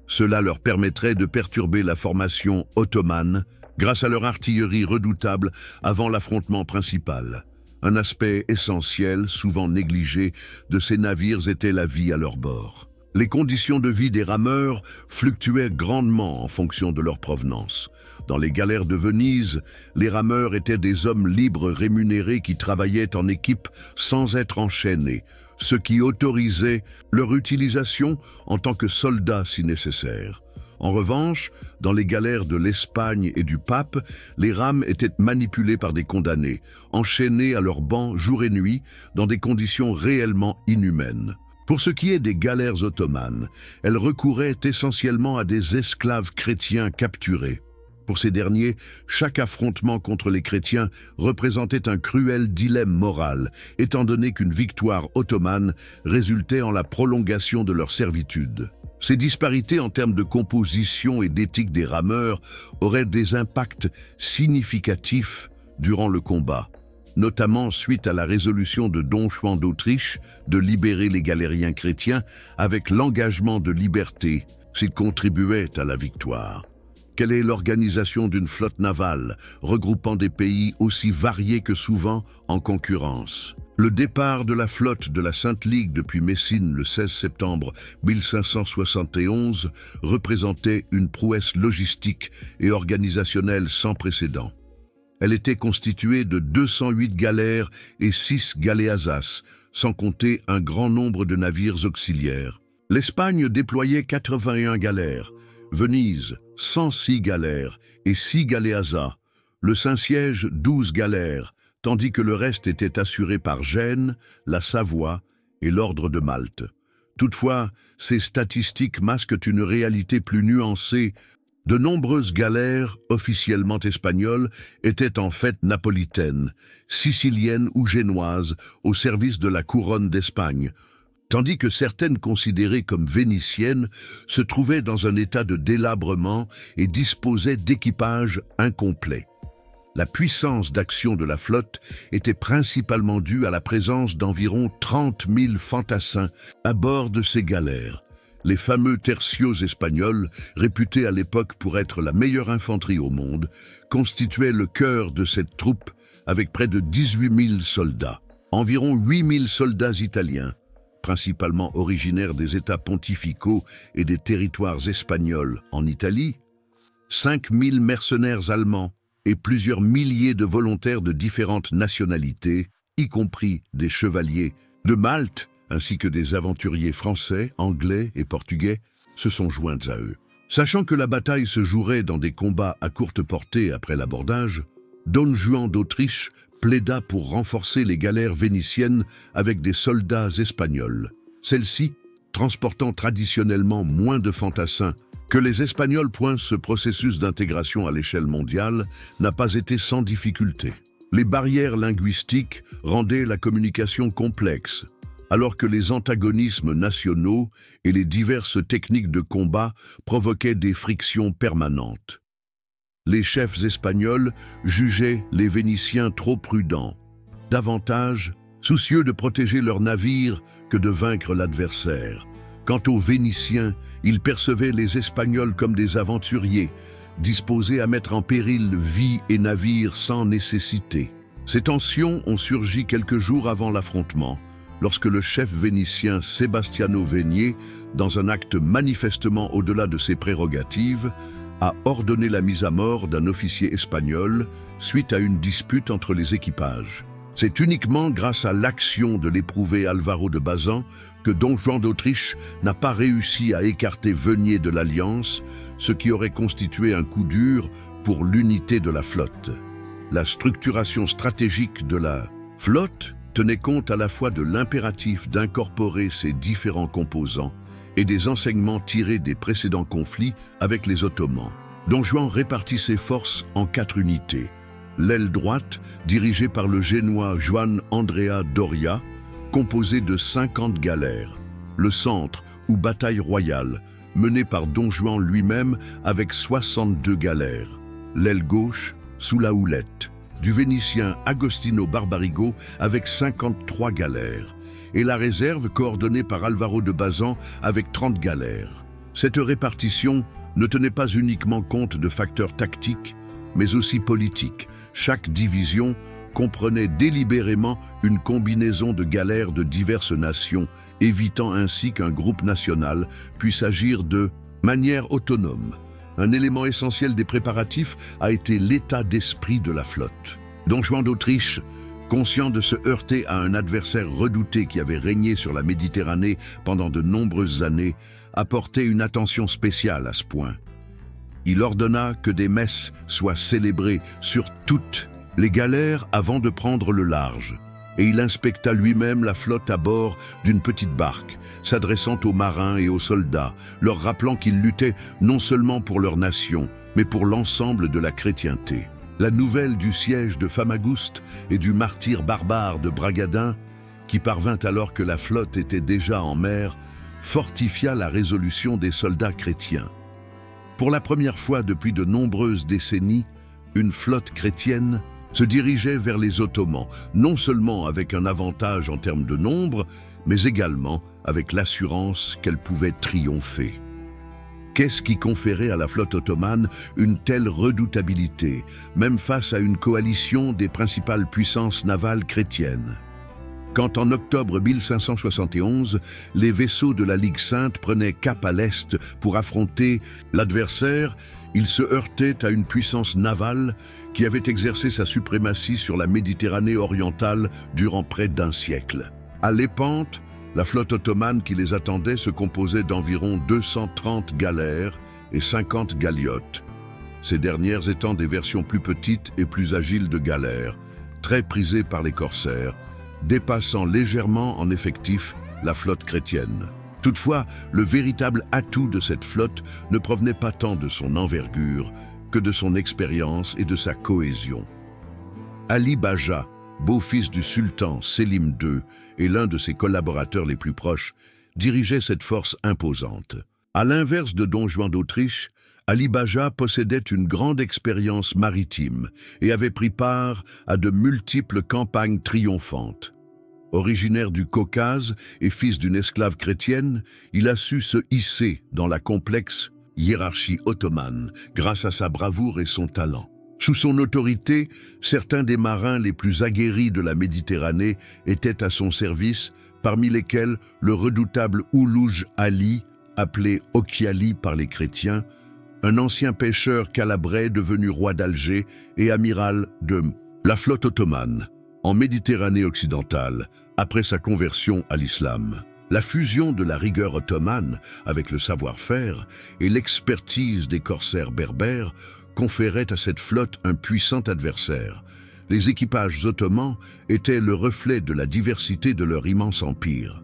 Cela leur permettrait de perturber la formation ottomane grâce à leur artillerie redoutable avant l'affrontement principal. Un aspect essentiel, souvent négligé, de ces navires était la vie à leur bord. Les conditions de vie des rameurs fluctuaient grandement en fonction de leur provenance. Dans les galères de Venise, les rameurs étaient des hommes libres rémunérés qui travaillaient en équipe sans être enchaînés, ce qui autorisait leur utilisation en tant que soldats si nécessaire. En revanche, dans les galères de l'Espagne et du Pape, les rames étaient manipulées par des condamnés, enchaînés à leurs bancs jour et nuit, dans des conditions réellement inhumaines. Pour ce qui est des galères ottomanes, elles recouraient essentiellement à des esclaves chrétiens capturés. Pour ces derniers, chaque affrontement contre les chrétiens représentait un cruel dilemme moral, étant donné qu'une victoire ottomane résultait en la prolongation de leur servitude. Ces disparités en termes de composition et d'éthique des rameurs auraient des impacts significatifs durant le combat, notamment suite à la résolution de Don Juan d'Autriche de libérer les galériens chrétiens avec l'engagement de liberté s'ils contribuaient à la victoire. Quelle est l'organisation d'une flotte navale regroupant des pays aussi variés que souvent en concurrence? Le départ de la flotte de la Sainte Ligue depuis Messine le 16 septembre 1571 représentait une prouesse logistique et organisationnelle sans précédent. Elle était constituée de 208 galères et 6 galéazas, sans compter un grand nombre de navires auxiliaires. L'Espagne déployait 81 galères, Venise 106 galères et 6 galéazas, le Saint-Siège 12 galères, tandis que le reste était assuré par Gênes, la Savoie et l'Ordre de Malte. Toutefois, ces statistiques masquent une réalité plus nuancée. De nombreuses galères, officiellement espagnoles, étaient en fait napolitaines, siciliennes ou génoises, au service de la couronne d'Espagne, tandis que certaines considérées comme vénitiennes se trouvaient dans un état de délabrement et disposaient d'équipages incomplets. La puissance d'action de la flotte était principalement due à la présence d'environ 30 000 fantassins à bord de ces galères. Les fameux tercios espagnols, réputés à l'époque pour être la meilleure infanterie au monde, constituaient le cœur de cette troupe avec près de 18 000 soldats. Environ 8 000 soldats italiens, principalement originaires des États pontificaux et des territoires espagnols en Italie, 5 000 mercenaires allemands et plusieurs milliers de volontaires de différentes nationalités, y compris des chevaliers de Malte, ainsi que des aventuriers français, anglais et portugais, se sont joints à eux. Sachant que la bataille se jouerait dans des combats à courte portée après l'abordage, Don Juan d'Autriche plaida pour renforcer les galères vénitiennes avec des soldats espagnols. Celles-ci, transportant traditionnellement moins de fantassins que les Espagnols, ce processus d'intégration à l'échelle mondiale n'a pas été sans difficulté. Les barrières linguistiques rendaient la communication complexe, alors que les antagonismes nationaux et les diverses techniques de combat provoquaient des frictions permanentes. Les chefs espagnols jugeaient les Vénitiens trop prudents, davantage soucieux de protéger leurs navires que de vaincre l'adversaire. Quant aux Vénitiens, ils percevaient les Espagnols comme des aventuriers, disposés à mettre en péril vie et navires sans nécessité. Ces tensions ont surgi quelques jours avant l'affrontement, lorsque le chef vénitien Sebastiano Venier, dans un acte manifestement au-delà de ses prérogatives, a ordonné la mise à mort d'un officier espagnol suite à une dispute entre les équipages. C'est uniquement grâce à l'action de l'éprouvé Alvaro de Bazan que Don Juan d'Autriche n'a pas réussi à écarter Venier de l'Alliance, ce qui aurait constitué un coup dur pour l'unité de la flotte. La structuration stratégique de la flotte tenait compte à la fois de l'impératif d'incorporer ces différents composants et des enseignements tirés des précédents conflits avec les Ottomans. Don Juan répartit ses forces en 4 unités. L'aile droite, dirigée par le Génois Juan Andrea Doria, composée de 50 galères. Le centre, ou bataille royale, menée par Don Juan lui-même avec 62 galères. L'aile gauche, sous la houlette, du Vénitien Agostino Barbarigo avec 53 galères. Et la réserve coordonnée par Alvaro de Bazan avec 30 galères. Cette répartition ne tenait pas uniquement compte de facteurs tactiques, mais aussi politiques. Chaque division comprenait délibérément une combinaison de galères de diverses nations, évitant ainsi qu'un groupe national puisse agir de manière autonome. Un élément essentiel des préparatifs a été l'état d'esprit de la flotte. Don Juan d'Autriche, conscient de se heurter à un adversaire redouté qui avait régné sur la Méditerranée pendant de nombreuses années, apportait une attention spéciale à ce point. Il ordonna que des messes soient célébrées sur toutes les galères avant de prendre le large. Et il inspecta lui-même la flotte à bord d'une petite barque, s'adressant aux marins et aux soldats, leur rappelant qu'ils luttaient non seulement pour leur nation, mais pour l'ensemble de la chrétienté. La nouvelle du siège de Famagouste et du martyre barbare de Bragadin, qui parvint alors que la flotte était déjà en mer, fortifia la résolution des soldats chrétiens. Pour la première fois depuis de nombreuses décennies, une flotte chrétienne se dirigeait vers les Ottomans, non seulement avec un avantage en termes de nombre, mais également avec l'assurance qu'elle pouvait triompher. Qu'est-ce qui conférait à la flotte ottomane une telle redoutabilité, même face à une coalition des principales puissances navales chrétiennes? Quand en octobre 1571, les vaisseaux de la Ligue sainte prenaient cap à l'est pour affronter l'adversaire, ils se heurtaient à une puissance navale qui avait exercé sa suprématie sur la Méditerranée orientale durant près d'un siècle. À Lépante, la flotte ottomane qui les attendait se composait d'environ 230 galères et 50 galiotes, ces dernières étant des versions plus petites et plus agiles de galères, très prisées par les corsaires, dépassant légèrement en effectif la flotte chrétienne. Toutefois, le véritable atout de cette flotte ne provenait pas tant de son envergure que de son expérience et de sa cohésion. Ali Baja, beau-fils du sultan Sélim II et l'un de ses collaborateurs les plus proches, dirigeait cette force imposante. À l'inverse de Don Juan d'Autriche, Ali Baja possédait une grande expérience maritime et avait pris part à de multiples campagnes triomphantes. Originaire du Caucase et fils d'une esclave chrétienne, il a su se hisser dans la complexe hiérarchie ottomane grâce à sa bravoure et son talent. Sous son autorité, certains des marins les plus aguerris de la Méditerranée étaient à son service, parmi lesquels le redoutable Oulouj Ali, appelé Ochiali par les chrétiens, un ancien pêcheur calabrais devenu roi d'Alger et amiral de la flotte ottomane en Méditerranée occidentale après sa conversion à l'islam. La fusion de la rigueur ottomane avec le savoir-faire et l'expertise des corsaires berbères conférait à cette flotte un puissant adversaire. Les équipages ottomans étaient le reflet de la diversité de leur immense empire.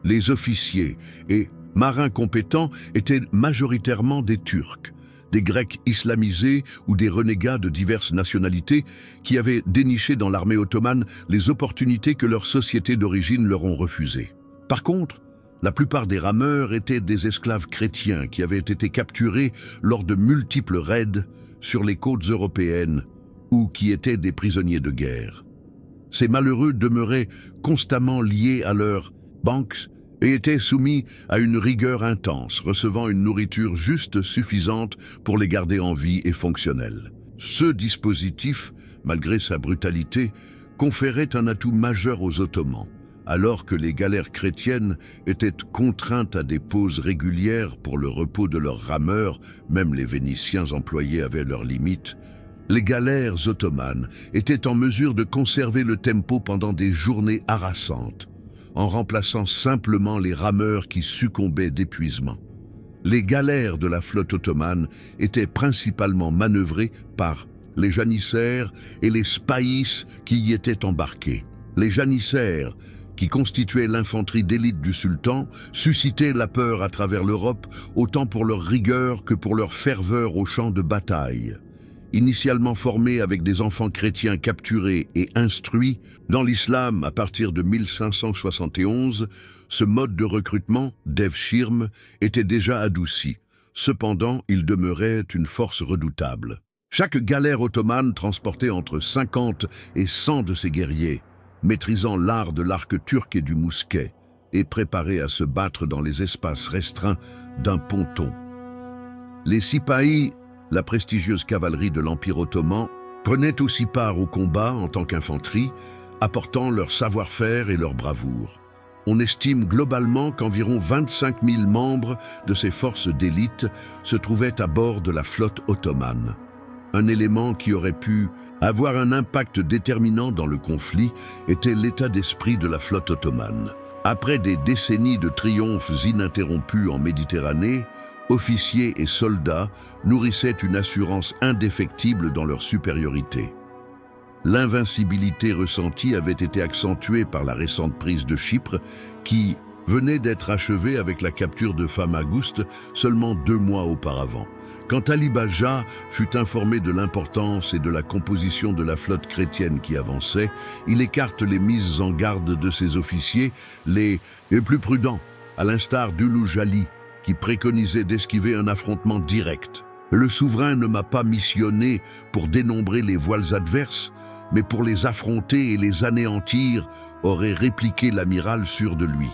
Les officiers et marins compétents étaient majoritairement des Turcs, des Grecs islamisés ou des renégats de diverses nationalités qui avaient déniché dans l'armée ottomane les opportunités que leur société d'origine leur ont refusées. Par contre, la plupart des rameurs étaient des esclaves chrétiens qui avaient été capturés lors de multiples raids sur les côtes européennes ou qui étaient des prisonniers de guerre. Ces malheureux demeuraient constamment liés à leurs banques et étaient soumis à une rigueur intense, recevant une nourriture juste suffisante pour les garder en vie et fonctionnels. Ce dispositif, malgré sa brutalité, conférait un atout majeur aux Ottomans, alors que les galères chrétiennes étaient contraintes à des pauses régulières pour le repos de leurs rameurs, même les Vénitiens employés avaient leurs limites. Les galères ottomanes étaient en mesure de conserver le tempo pendant des journées harassantes, en remplaçant simplement les rameurs qui succombaient d'épuisement. Les galères de la flotte ottomane étaient principalement manœuvrées par les janissaires et les spahis qui y étaient embarqués. Les janissaires, qui constituaient l'infanterie d'élite du sultan, suscitaient la peur à travers l'Europe, autant pour leur rigueur que pour leur ferveur au champ de bataille. Initialement formés avec des enfants chrétiens capturés et instruits, dans l'islam à partir de 1571, ce mode de recrutement, devshirm, était déjà adouci. Cependant, il demeurait une force redoutable. Chaque galère ottomane transportait entre 50 et 100 de ses guerriers, maîtrisant l'art de l'arc turc et du mousquet, et préparés à se battre dans les espaces restreints d'un ponton. Les sipahis, la prestigieuse cavalerie de l'Empire ottoman, prenaient aussi part au combat en tant qu'infanterie, apportant leur savoir-faire et leur bravoure. On estime globalement qu'environ 25 000 membres de ces forces d'élite se trouvaient à bord de la flotte ottomane. Un élément qui aurait pu avoir un impact déterminant dans le conflit était l'état d'esprit de la flotte ottomane. Après des décennies de triomphes ininterrompus en Méditerranée, officiers et soldats nourrissaient une assurance indéfectible dans leur supériorité. L'invincibilité ressentie avait été accentuée par la récente prise de Chypre qui venait d'être achevée avec la capture de Famagouste seulement 2 mois auparavant. Quand Ali Bajjah fut informé de l'importance et de la composition de la flotte chrétienne qui avançait, il écarte les mises en garde de ses officiers, les plus prudents, à l'instar d'Ulugh Ali, qui préconisait d'esquiver un affrontement direct. Le souverain ne m'a pas missionné pour dénombrer les voiles adverses, mais pour les affronter et les anéantir, aurait répliqué l'amiral sûr de lui.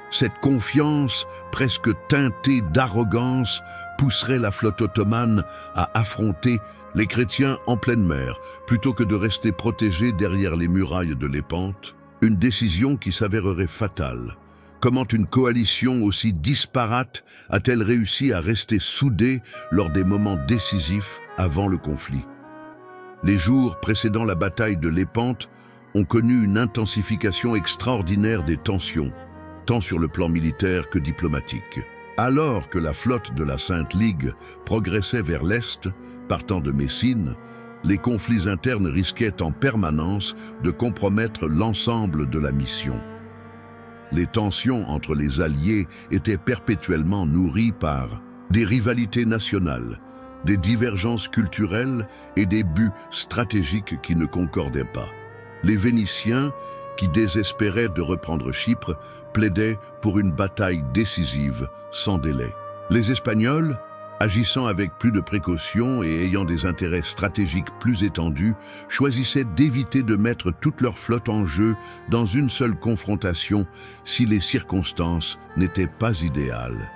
Cette confiance, presque teintée d'arrogance, pousserait la flotte ottomane à affronter les chrétiens en pleine mer, plutôt que de rester protégés derrière les murailles de Lépante, une décision qui s'avérerait fatale. Comment une coalition aussi disparate a-t-elle réussi à rester soudée lors des moments décisifs avant le conflit? Les jours précédant la bataille de Lépante ont connu une intensification extraordinaire des tensions, tant sur le plan militaire que diplomatique. Alors que la flotte de la Sainte Ligue progressait vers l'Est, partant de Messine, les conflits internes risquaient en permanence de compromettre l'ensemble de la mission. Les tensions entre les alliés étaient perpétuellement nourries par des rivalités nationales, des divergences culturelles et des buts stratégiques qui ne concordaient pas. Les Vénitiens, qui désespéraient de reprendre Chypre, plaidaient pour une bataille décisive, sans délai. Les Espagnols, agissant avec plus de précaution et ayant des intérêts stratégiques plus étendus, choisissaient d'éviter de mettre toute leur flotte en jeu dans une seule confrontation si les circonstances n'étaient pas idéales.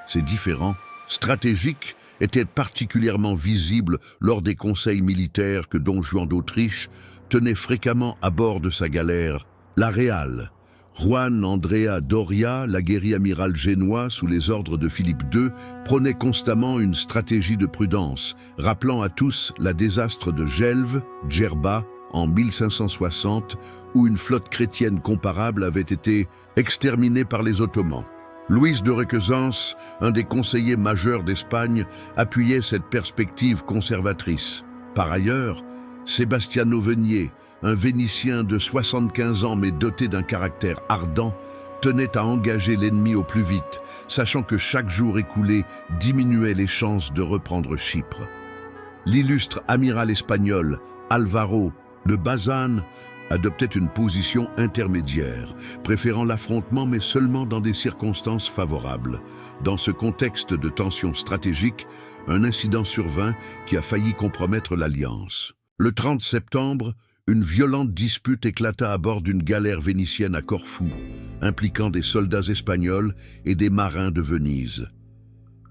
Ces différends stratégiques étaient particulièrement visibles lors des conseils militaires que Don Juan d'Autriche tenait fréquemment à bord de sa galère, la Réale. Juan Andrea Doria, l'aguerri amiral génois sous les ordres de Philippe II, prônait constamment une stratégie de prudence, rappelant à tous la désastre de Gelve, Djerba, en 1560, où une flotte chrétienne comparable avait été exterminée par les Ottomans. Louis de Requesens, un des conseillers majeurs d'Espagne, appuyait cette perspective conservatrice. Par ailleurs, Sebastiano Venier, un Vénitien de 75 ans mais doté d'un caractère ardent, tenait à engager l'ennemi au plus vite, sachant que chaque jour écoulé diminuait les chances de reprendre Chypre. L'illustre amiral espagnol Álvaro de Bazán adoptait une position intermédiaire, préférant l'affrontement mais seulement dans des circonstances favorables. Dans ce contexte de tension stratégique, un incident survint qui a failli compromettre l'alliance. Le 30 septembre, une violente dispute éclata à bord d'une galère vénitienne à Corfou, impliquant des soldats espagnols et des marins de Venise.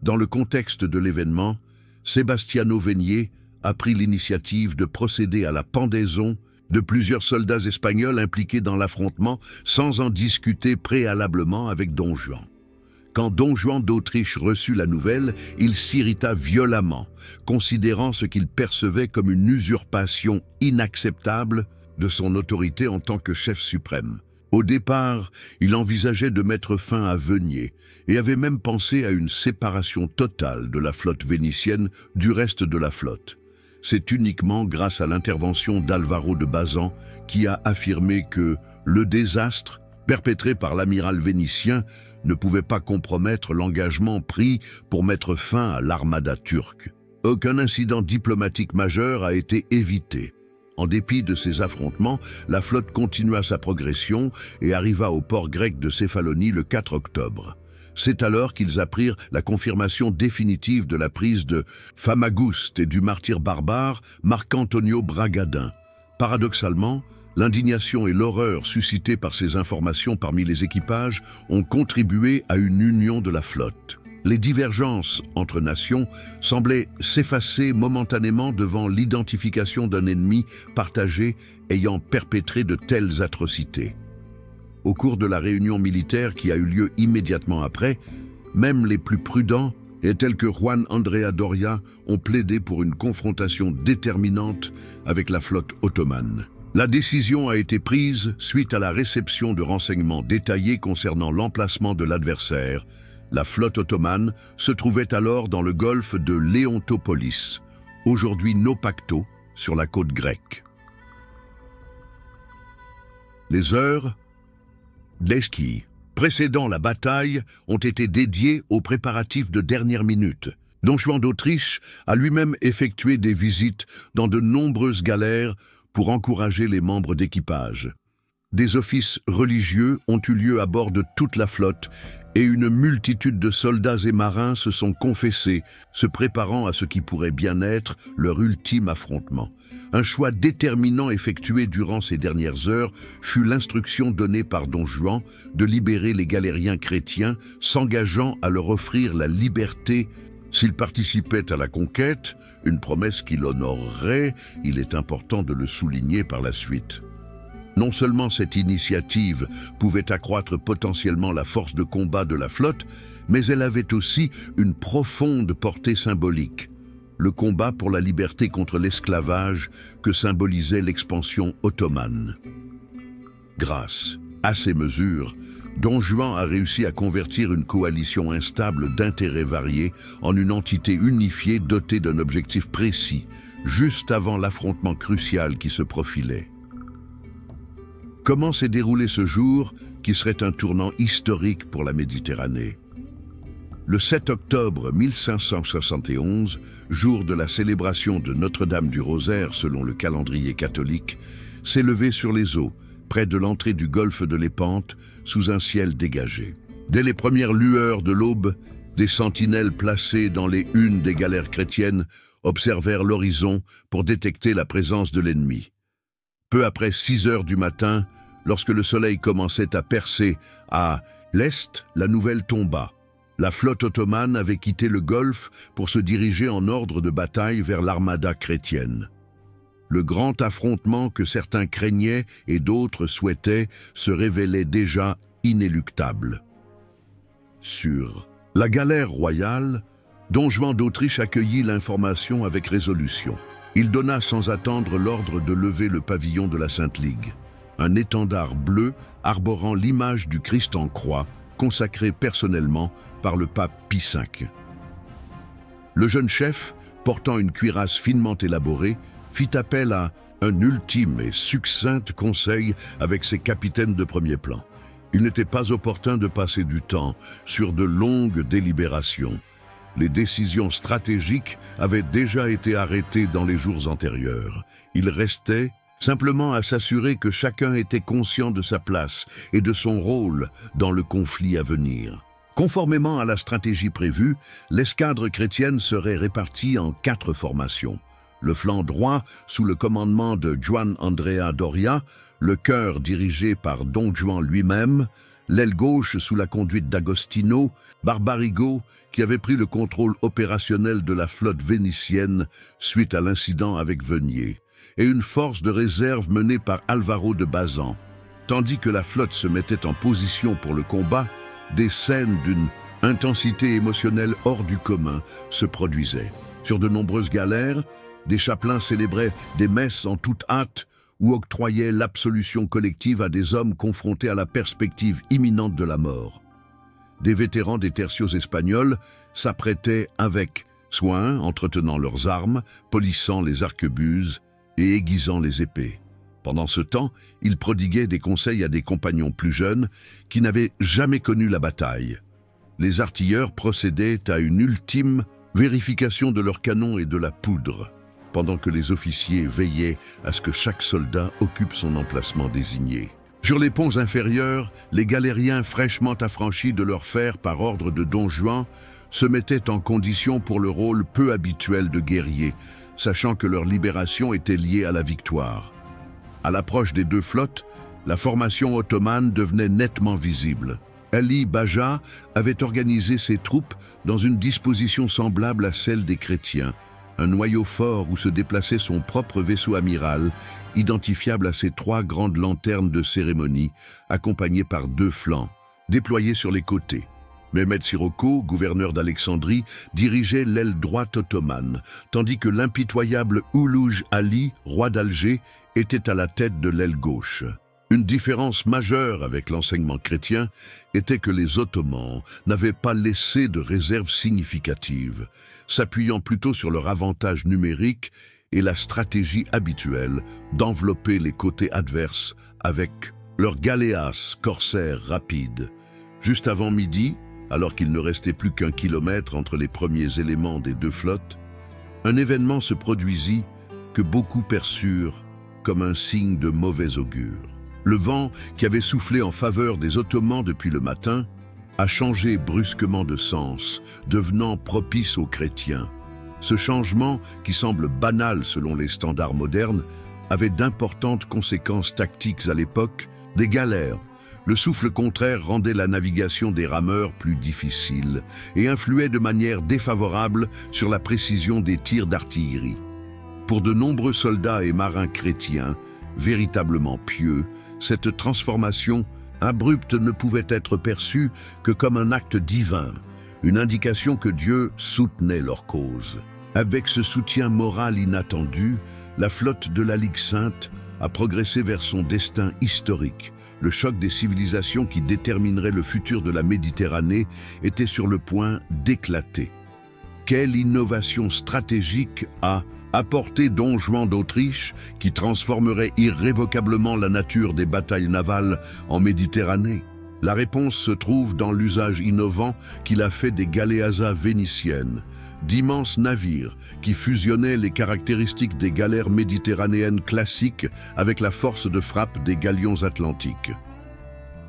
Dans le contexte de l'événement, Sebastiano Venier a pris l'initiative de procéder à la pendaison de plusieurs soldats espagnols impliqués dans l'affrontement sans en discuter préalablement avec Don Juan. Quand Don Juan d'Autriche reçut la nouvelle, il s'irrita violemment, considérant ce qu'il percevait comme une usurpation inacceptable de son autorité en tant que chef suprême. Au départ, il envisageait de mettre fin à Venier et avait même pensé à une séparation totale de la flotte vénitienne du reste de la flotte. C'est uniquement grâce à l'intervention d'Álvaro de Bazán qui a affirmé que le désastre perpétré par l'amiral vénitien ne pouvait pas compromettre l'engagement pris pour mettre fin à l'armada turque. Aucun incident diplomatique majeur a été évité. En dépit de ces affrontements, la flotte continua sa progression et arriva au port grec de Céphalonie le 4 octobre. C'est alors qu'ils apprirent la confirmation définitive de la prise de Famagouste et du martyr barbare Marc-Antonio Bragadin. Paradoxalement, l'indignation et l'horreur suscitées par ces informations parmi les équipages ont contribué à une union de la flotte. Les divergences entre nations semblaient s'effacer momentanément devant l'identification d'un ennemi partagé ayant perpétré de telles atrocités. Au cours de la réunion militaire qui a eu lieu immédiatement après, même les plus prudents, et tels que Juan Andrea Doria, ont plaidé pour une confrontation déterminante avec la flotte ottomane. La décision a été prise suite à la réception de renseignements détaillés concernant l'emplacement de l'adversaire, La flotte ottomane se trouvait alors dans le golfe de Léontopolis, aujourd'hui Naupacto, sur la côte grecque. Les heures d'esquille précédant la bataille ont été dédiées aux préparatifs de dernière minute. Don Juan d'Autriche a lui-même effectué des visites dans de nombreuses galères pour encourager les membres d'équipage. Des offices religieux ont eu lieu à bord de toute la flotte et une multitude de soldats et marins se sont confessés, se préparant à ce qui pourrait bien être leur ultime affrontement. Un choix déterminant effectué durant ces dernières heures fut l'instruction donnée par Don Juan de libérer les galériens chrétiens, s'engageant à leur offrir la liberté s'ils participaient à la conquête, une promesse qui l'honorerait, il est important de le souligner par la suite. Non seulement cette initiative pouvait accroître potentiellement la force de combat de la flotte, mais elle avait aussi une profonde portée symbolique. Le combat pour la liberté contre l'esclavage que symbolisait l'expansion ottomane. Grâce à ces mesures, Don Juan a réussi à convertir une coalition instable d'intérêts variés en une entité unifiée dotée d'un objectif précis, juste avant l'affrontement crucial qui se profilait. Comment s'est déroulé ce jour qui serait un tournant historique pour la Méditerranée? Le 7 octobre 1571, jour de la célébration de Notre-Dame du Rosaire selon le calendrier catholique, s'est levé sur les eaux, près de l'entrée du golfe de Lépante, sous un ciel dégagé. Dès les premières lueurs de l'aube, des sentinelles placées dans les hunes des galères chrétiennes observèrent l'horizon pour détecter la présence de l'ennemi. Peu après 6 heures du matin, lorsque le soleil commençait à percer à l'est, la nouvelle tomba. La flotte ottomane avait quitté le golfe pour se diriger en ordre de bataille vers l'armada chrétienne. Le grand affrontement que certains craignaient et d'autres souhaitaient se révélait déjà inéluctable. Sur la galère royale, Don Juan d'Autriche accueillit l'information avec résolution. Il donna sans attendre l'ordre de lever le pavillon de la Sainte Ligue, un étendard bleu arborant l'image du Christ en croix, consacré personnellement par le pape Pie V. Le jeune chef, portant une cuirasse finement élaborée, fit appel à un ultime et succinct conseil avec ses capitaines de premier plan. Il n'était pas opportun de passer du temps sur de longues délibérations. Les décisions stratégiques avaient déjà été arrêtées dans les jours antérieurs. Il restait simplement à s'assurer que chacun était conscient de sa place et de son rôle dans le conflit à venir. Conformément à la stratégie prévue, l'escadre chrétienne serait répartie en 4 formations. Le flanc droit sous le commandement de Juan Andrea Doria, le chœur dirigé par Don Juan lui-même, l'aile gauche sous la conduite d'Agostino Barbarigo, qui avait pris le contrôle opérationnel de la flotte vénitienne suite à l'incident avec Venier, et une force de réserve menée par Alvaro de Bazan. Tandis que la flotte se mettait en position pour le combat, des scènes d'une intensité émotionnelle hors du commun se produisaient. Sur de nombreuses galères, des chapelains célébraient des messes en toute hâte ou octroyaient l'absolution collective à des hommes confrontés à la perspective imminente de la mort. Des vétérans des tercios espagnols s'apprêtaient avec soin, entretenant leurs armes, polissant les arquebuses et aiguisant les épées. Pendant ce temps, ils prodiguaient des conseils à des compagnons plus jeunes qui n'avaient jamais connu la bataille. Les artilleurs procédaient à une ultime vérification de leurs canons et de la poudre, pendant que les officiers veillaient à ce que chaque soldat occupe son emplacement désigné. Sur les ponts inférieurs, les galériens fraîchement affranchis de leur fer par ordre de Don Juan se mettaient en condition pour le rôle peu habituel de guerriers, sachant que leur libération était liée à la victoire. À l'approche des 2 flottes, la formation ottomane devenait nettement visible. Ali Baja avait organisé ses troupes dans une disposition semblable à celle des chrétiens, un noyau fort où se déplaçait son propre vaisseau amiral, identifiable à ses 3 grandes lanternes de cérémonie, accompagnées par 2 flancs, déployés sur les côtés. Mehmed Sirocco, gouverneur d'Alexandrie, dirigeait l'aile droite ottomane, tandis que l'impitoyable Oulouj Ali, roi d'Alger, était à la tête de l'aile gauche. Une différence majeure avec l'enseignement chrétien était que les Ottomans n'avaient pas laissé de réserve significative, s'appuyant plutôt sur leur avantage numérique et la stratégie habituelle d'envelopper les côtés adverses avec leurs galéas corsaires rapides. Juste avant midi, alors qu'il ne restait plus qu'1 kilomètre entre les premiers éléments des deux flottes, un événement se produisit que beaucoup perçurent comme un signe de mauvais augure. Le vent, qui avait soufflé en faveur des Ottomans depuis le matin, a changé brusquement de sens, devenant propice aux chrétiens. Ce changement, qui semble banal selon les standards modernes, avait d'importantes conséquences tactiques à l'époque. Des galères, le souffle contraire rendait la navigation des rameurs plus difficile et influait de manière défavorable sur la précision des tirs d'artillerie. Pour de nombreux soldats et marins chrétiens, véritablement pieux, cette transformation abrupte ne pouvait être perçue que comme un acte divin, une indication que Dieu soutenait leur cause. Avec ce soutien moral inattendu, la flotte de la Ligue sainte a progressé vers son destin historique. Le choc des civilisations qui déterminerait le futur de la Méditerranée était sur le point d'éclater. Quelle innovation stratégique a apporté Don Juan d'Autriche qui transformerait irrévocablement la nature des batailles navales en Méditerranée? La réponse se trouve dans l'usage innovant qu'il a fait des galéazas vénitiennes, d'immenses navires qui fusionnaient les caractéristiques des galères méditerranéennes classiques avec la force de frappe des galions atlantiques.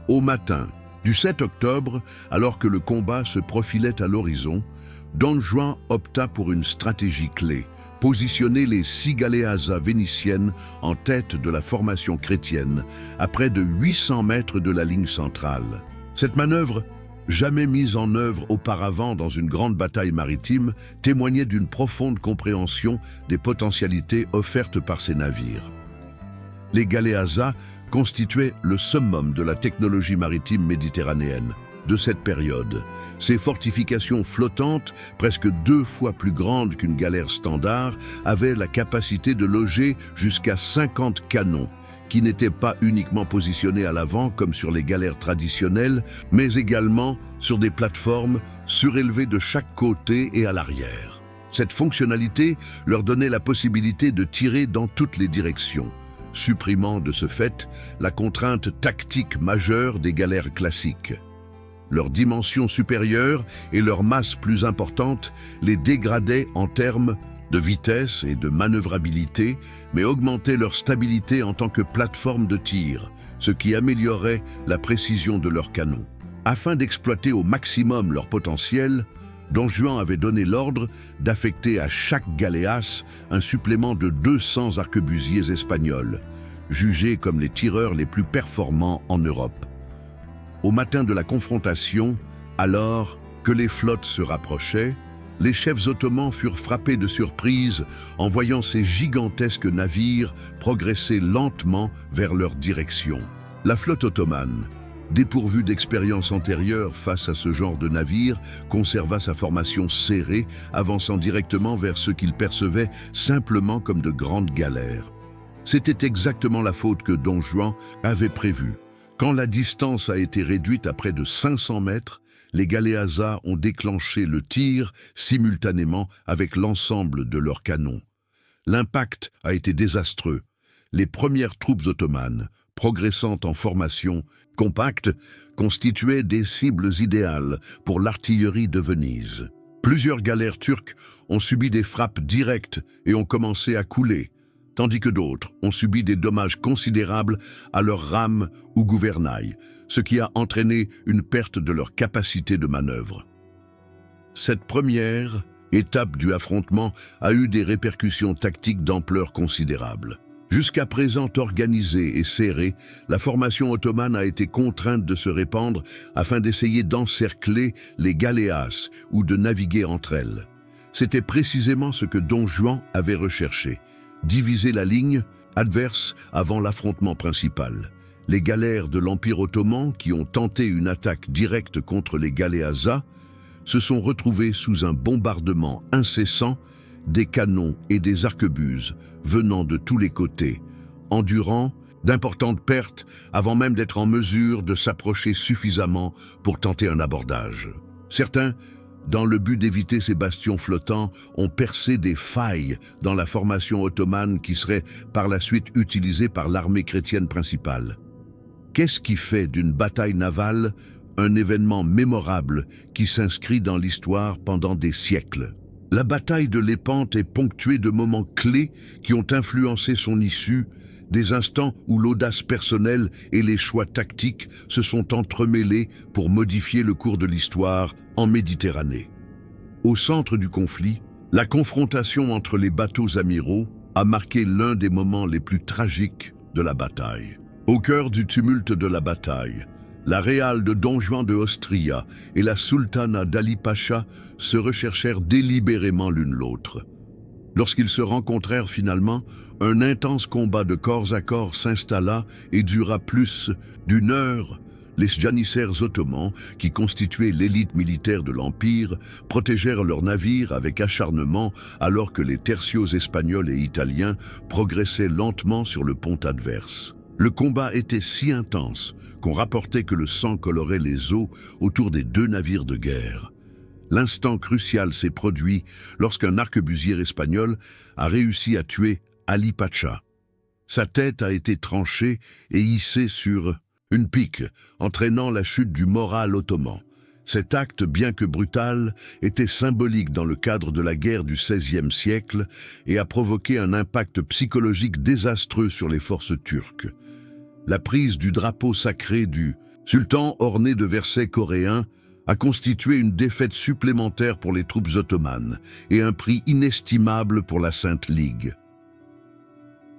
Au matin du 7 octobre, alors que le combat se profilait à l'horizon, Don Juan opta pour une stratégie clé: positionner les 6 galéazas vénitiennes en tête de la formation chrétienne, à près de 800 mètres de la ligne centrale. Cette manœuvre, jamais mise en œuvre auparavant dans une grande bataille maritime, témoignait d'une profonde compréhension des potentialités offertes par ces navires. Les galéazas constituaient le summum de la technologie maritime méditerranéenne de cette période. Ces fortifications flottantes, presque 2 fois plus grandes qu'une galère standard, avaient la capacité de loger jusqu'à 50 canons, qui n'étaient pas uniquement positionnés à l'avant comme sur les galères traditionnelles, mais également sur des plateformes surélevées de chaque côté et à l'arrière. Cette fonctionnalité leur donnait la possibilité de tirer dans toutes les directions, supprimant de ce fait la contrainte tactique majeure des galères classiques. Leur dimension supérieure et leur masse plus importante les dégradaient en termes de vitesse et de manœuvrabilité, mais augmentaient leur stabilité en tant que plateforme de tir, ce qui améliorait la précision de leurs canons. Afin d'exploiter au maximum leur potentiel, Don Juan avait donné l'ordre d'affecter à chaque galéas un supplément de 200 arquebusiers espagnols, jugés comme les tireurs les plus performants en Europe. Au matin de la confrontation, alors que les flottes se rapprochaient, les chefs ottomans furent frappés de surprise en voyant ces gigantesques navires progresser lentement vers leur direction. La flotte ottomane, dépourvue d'expérience antérieure face à ce genre de navire, conserva sa formation serrée, avançant directement vers ce qu'ils percevaient simplement comme de grandes galères. C'était exactement la faute que Don Juan avait prévue. Quand la distance a été réduite à près de 500 mètres, les galéazas ont déclenché le tir simultanément avec l'ensemble de leurs canons. L'impact a été désastreux. Les premières troupes ottomanes, progressant en formation compacte, constituaient des cibles idéales pour l'artillerie de Venise. Plusieurs galères turques ont subi des frappes directes et ont commencé à couler, tandis que d'autres ont subi des dommages considérables à leurs rames ou gouvernail, ce qui a entraîné une perte de leur capacité de manœuvre. Cette première étape du affrontement a eu des répercussions tactiques d'ampleur considérable. Jusqu'à présent organisée et serrée, la formation ottomane a été contrainte de se répandre afin d'essayer d'encercler les galéas ou de naviguer entre elles. C'était précisément ce que Don Juan avait recherché: diviser la ligne adverse avant l'affrontement principal. Les galères de l'Empire ottoman, qui ont tenté une attaque directe contre les galéazas, se sont retrouvées sous un bombardement incessant des canons et des arquebuses venant de tous les côtés, endurant D'importantes pertes avant même d'être en mesure de s'approcher suffisamment pour tenter un abordage. Certains, dans le but d'éviter ces bastions flottants, ont percé des failles dans la formation ottomane qui serait par la suite utilisée par l'armée chrétienne principale. Qu'est-ce qui fait d'une bataille navale un événement mémorable qui s'inscrit dans l'histoire pendant des siècles? La bataille de Lépante est ponctuée de moments clés qui ont influencé son issue, des instants où l'audace personnelle et les choix tactiques se sont entremêlés pour modifier le cours de l'histoire en Méditerranée. Au centre du conflit, la confrontation entre les bateaux amiraux a marqué l'un des moments les plus tragiques de la bataille. Au cœur du tumulte de la bataille, la Réale de Don Juan de Austria et la Sultana d'Ali Pacha se recherchèrent délibérément l'une l'autre. Lorsqu'ils se rencontrèrent finalement, un intense combat de corps à corps s'installa et dura plus d'une heure. Les janissaires ottomans, qui constituaient l'élite militaire de l'Empire, protégèrent leurs navires avec acharnement alors que les tercios espagnols et italiens progressaient lentement sur le pont adverse. Le combat était si intense qu'on rapportait que le sang colorait les eaux autour des deux navires de guerre. L'instant crucial s'est produit lorsqu'un arquebusier espagnol a réussi à tuer Ali Pacha. Sa tête a été tranchée et hissée sur une pique, entraînant la chute du moral ottoman. Cet acte, bien que brutal, était symbolique dans le cadre de la guerre du XVIe siècle et a provoqué un impact psychologique désastreux sur les forces turques. La prise du drapeau sacré du sultan orné de versets coréens a constitué une défaite supplémentaire pour les troupes ottomanes et un prix inestimable pour la Sainte Ligue.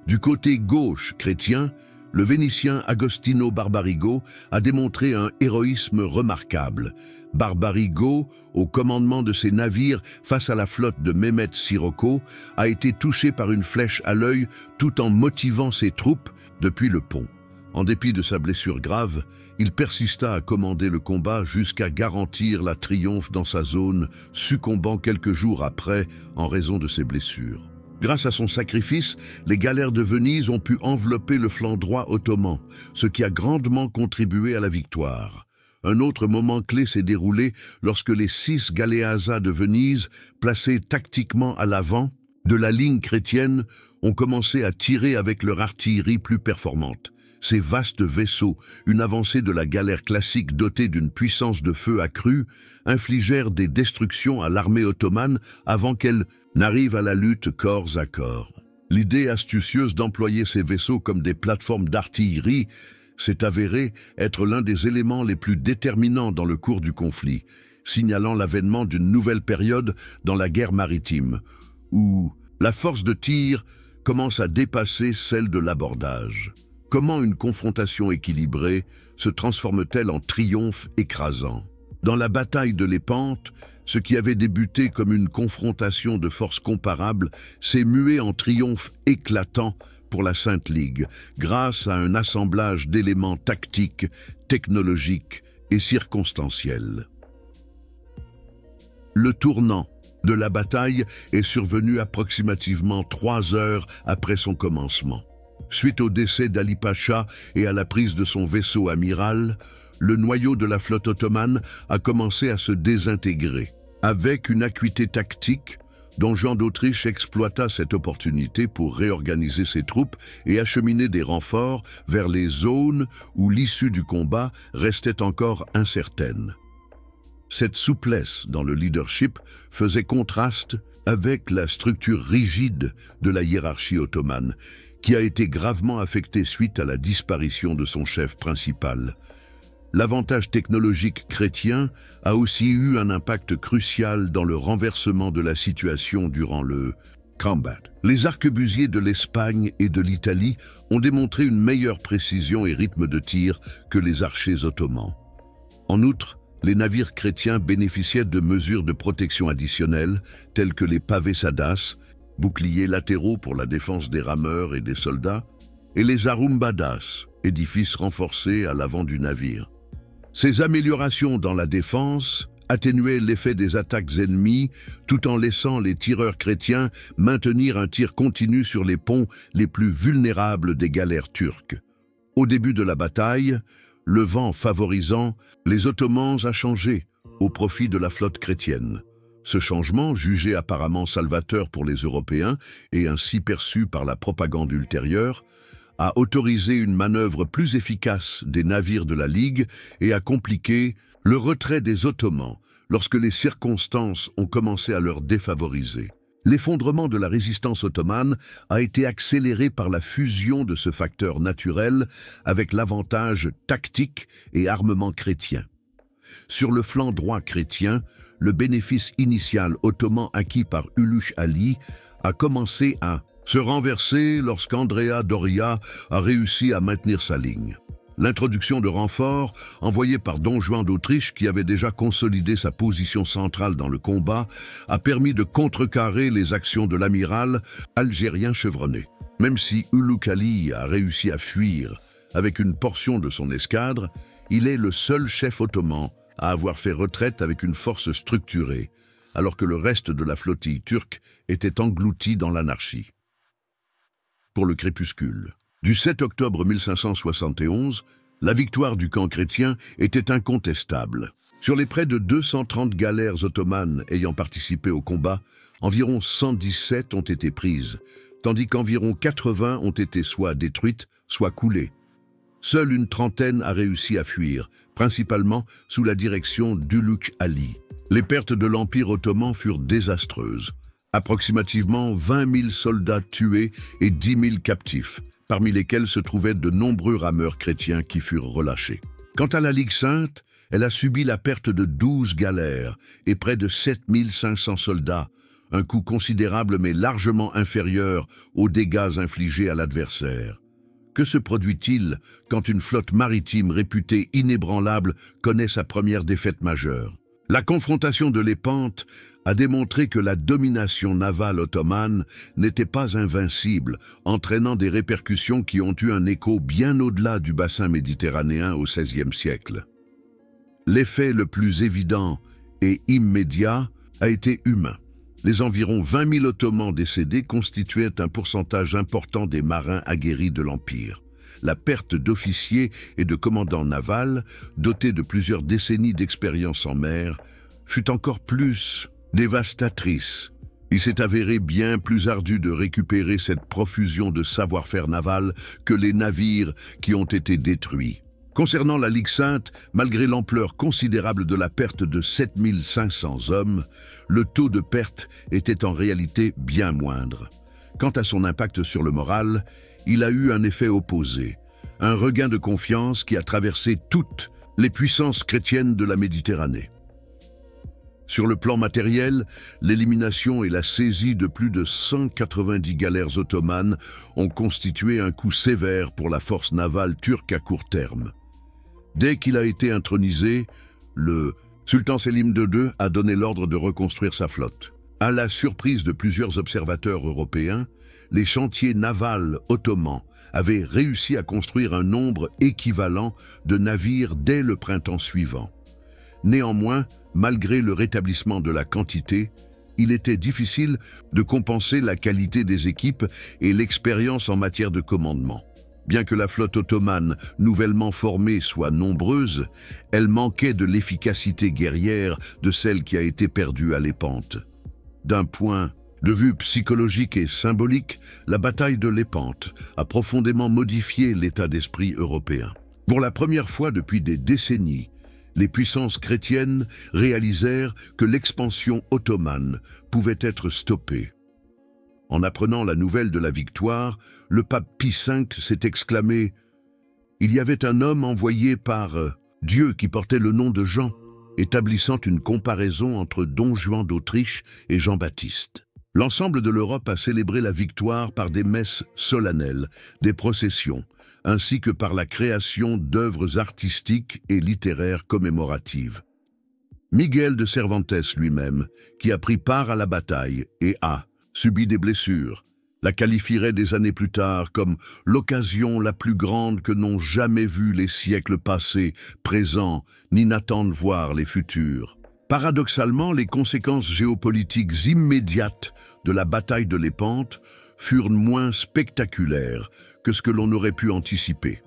Du côté gauche chrétien, le Vénitien Agostino Barbarigo a démontré un héroïsme remarquable. Barbarigo, au commandement de ses navires face à la flotte de Mehmet Sirocco, a été touché par une flèche à l'œil tout en motivant ses troupes depuis le pont. En dépit de sa blessure grave, il persista à commander le combat jusqu'à garantir la triomphe dans sa zone, succombant quelques jours après en raison de ses blessures. Grâce à son sacrifice, les galères de Venise ont pu envelopper le flanc droit ottoman, ce qui a grandement contribué à la victoire. Un autre moment clé s'est déroulé lorsque les 6 galeazas de Venise, placés tactiquement à l'avant de la ligne chrétienne, ont commencé à tirer avec leur artillerie plus performante. Ces vastes vaisseaux, une avancée de la galère classique dotée d'une puissance de feu accrue, infligèrent des destructions à l'armée ottomane avant qu'elle n'arrive à la lutte corps à corps. L'idée astucieuse d'employer ces vaisseaux comme des plateformes d'artillerie s'est avérée être l'un des éléments les plus déterminants dans le cours du conflit, signalant l'avènement d'une nouvelle période dans la guerre maritime, où la force de tir commence à dépasser celle de l'abordage. Comment une confrontation équilibrée se transforme-t-elle en triomphe écrasant? Dans la bataille de Lépante, ce qui avait débuté comme une confrontation de forces comparables s'est mué en triomphe éclatant pour la Sainte Ligue, grâce à un assemblage d'éléments tactiques, technologiques et circonstanciels. Le tournant de la bataille est survenu approximativement 3 heures après son commencement. Suite au décès d'Ali Pacha et à la prise de son vaisseau amiral, le noyau de la flotte ottomane a commencé à se désintégrer. Avec une acuité tactique, Don Juan d'Autriche exploita cette opportunité pour réorganiser ses troupes et acheminer des renforts vers les zones où l'issue du combat restait encore incertaine. Cette souplesse dans le leadership faisait contraste avec la structure rigide de la hiérarchie ottomane, qui a été gravement affectée suite à la disparition de son chef principal. L'avantage technologique chrétien a aussi eu un impact crucial dans le renversement de la situation durant le combat. Les arquebusiers de l'Espagne et de l'Italie ont démontré une meilleure précision et rythme de tir que les archers ottomans. En outre, les navires chrétiens bénéficiaient de mesures de protection additionnelles, telles que les pavesadas, boucliers latéraux pour la défense des rameurs et des soldats, et les arumbadas, édifices renforcés à l'avant du navire. Ces améliorations dans la défense atténuaient l'effet des attaques ennemies tout en laissant les tireurs chrétiens maintenir un tir continu sur les ponts les plus vulnérables des galères turques. Au début de la bataille, le vent favorisant, les Ottomans a changé au profit de la flotte chrétienne. Ce changement, jugé apparemment salvateur pour les Européens et ainsi perçu par la propagande ultérieure, a autorisé une manœuvre plus efficace des navires de la Ligue et a compliqué le retrait des Ottomans lorsque les circonstances ont commencé à leur défavoriser. L'effondrement de la résistance ottomane a été accéléré par la fusion de ce facteur naturel avec l'avantage tactique et armement chrétien. Sur le flanc droit chrétien, le bénéfice initial ottoman acquis par Ulugh Ali a commencé à se renverser lorsqu'Andrea Doria a réussi à maintenir sa ligne. L'introduction de renforts envoyés par Don Juan d'Autriche, qui avait déjà consolidé sa position centrale dans le combat, a permis de contrecarrer les actions de l'amiral algérien chevronné. Même si Ulugh Ali a réussi à fuir avec une portion de son escadre, il est le seul chef ottoman à avoir fait retraite avec une force structurée, alors que le reste de la flottille turque était englouti dans l'anarchie. Pour le crépuscule. Du 7 octobre 1571, la victoire du camp chrétien était incontestable. Sur les près de 230 galères ottomanes ayant participé au combat, environ 117 ont été prises, tandis qu'environ 80 ont été soit détruites, soit coulées. Seule une trentaine a réussi à fuir, principalement sous la direction d'Ulugh Ali. Les pertes de l'Empire ottoman furent désastreuses. Approximativement 20 000 soldats tués et 10 000 captifs, parmi lesquels se trouvaient de nombreux rameurs chrétiens qui furent relâchés. Quant à la Ligue sainte, elle a subi la perte de 12 galères et près de 7 500 soldats, un coût considérable mais largement inférieur aux dégâts infligés à l'adversaire. Que se produit-il quand une flotte maritime réputée inébranlable connaît sa première défaite majeure? La confrontation de Lépante a démontré que la domination navale ottomane n'était pas invincible, entraînant des répercussions qui ont eu un écho bien au-delà du bassin méditerranéen au XVIe siècle. L'effet le plus évident et immédiat a été humain. Les environ 20 000 Ottomans décédés constituaient un pourcentage important des marins aguerris de l'Empire. La perte d'officiers et de commandants navals, dotés de plusieurs décennies d'expérience en mer, fut encore plus dévastatrice. Il s'est avéré bien plus ardu de récupérer cette profusion de savoir-faire naval que les navires qui ont été détruits. Concernant la Ligue sainte, malgré l'ampleur considérable de la perte de 7 500 hommes, le taux de perte était en réalité bien moindre. Quant à son impact sur le moral, il a eu un effet opposé, un regain de confiance qui a traversé toutes les puissances chrétiennes de la Méditerranée. Sur le plan matériel, l'élimination et la saisie de plus de 190 galères ottomanes ont constitué un coup sévère pour la force navale turque à court terme. Dès qu'il a été intronisé, le sultan Selim II a donné l'ordre de reconstruire sa flotte. À la surprise de plusieurs observateurs européens, les chantiers navals ottomans avaient réussi à construire un nombre équivalent de navires dès le printemps suivant. Néanmoins, malgré le rétablissement de la quantité, il était difficile de compenser la qualité des équipes et l'expérience en matière de commandement. Bien que la flotte ottomane nouvellement formée soit nombreuse, elle manquait de l'efficacité guerrière de celle qui a été perdue à Lépante. D'un point de vue psychologique et symbolique, la bataille de Lépante a profondément modifié l'état d'esprit européen. Pour la première fois depuis des décennies, les puissances chrétiennes réalisèrent que l'expansion ottomane pouvait être stoppée. En apprenant la nouvelle de la victoire, le pape Pie V s'est exclamé « Il y avait un homme envoyé par Dieu qui portait le nom de Jean », établissant une comparaison entre Don Juan d'Autriche et Jean-Baptiste. L'ensemble de l'Europe a célébré la victoire par des messes solennelles, des processions, ainsi que par la création d'œuvres artistiques et littéraires commémoratives. Miguel de Cervantes lui-même, qui a pris part à la bataille et a subi des blessures, la qualifierait des années plus tard comme l'occasion la plus grande que n'ont jamais vu les siècles passés, présents, ni n'attendent voir les futurs. Paradoxalement, les conséquences géopolitiques immédiates de la bataille de Lépante furent moins spectaculaires que ce que l'on aurait pu anticiper.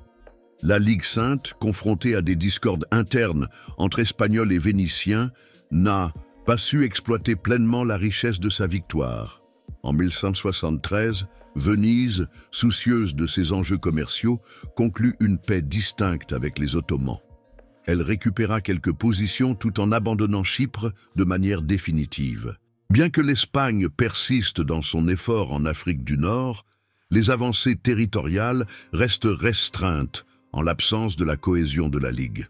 La Ligue sainte, confrontée à des discordes internes entre Espagnols et Vénitiens, n'a pas su exploiter pleinement la richesse de sa victoire. En 1173, Venise, soucieuse de ses enjeux commerciaux, conclut une paix distincte avec les Ottomans. Elle récupéra quelques positions tout en abandonnant Chypre de manière définitive. Bien que l'Espagne persiste dans son effort en Afrique du Nord, les avancées territoriales restent restreintes en l'absence de la cohésion de la Ligue.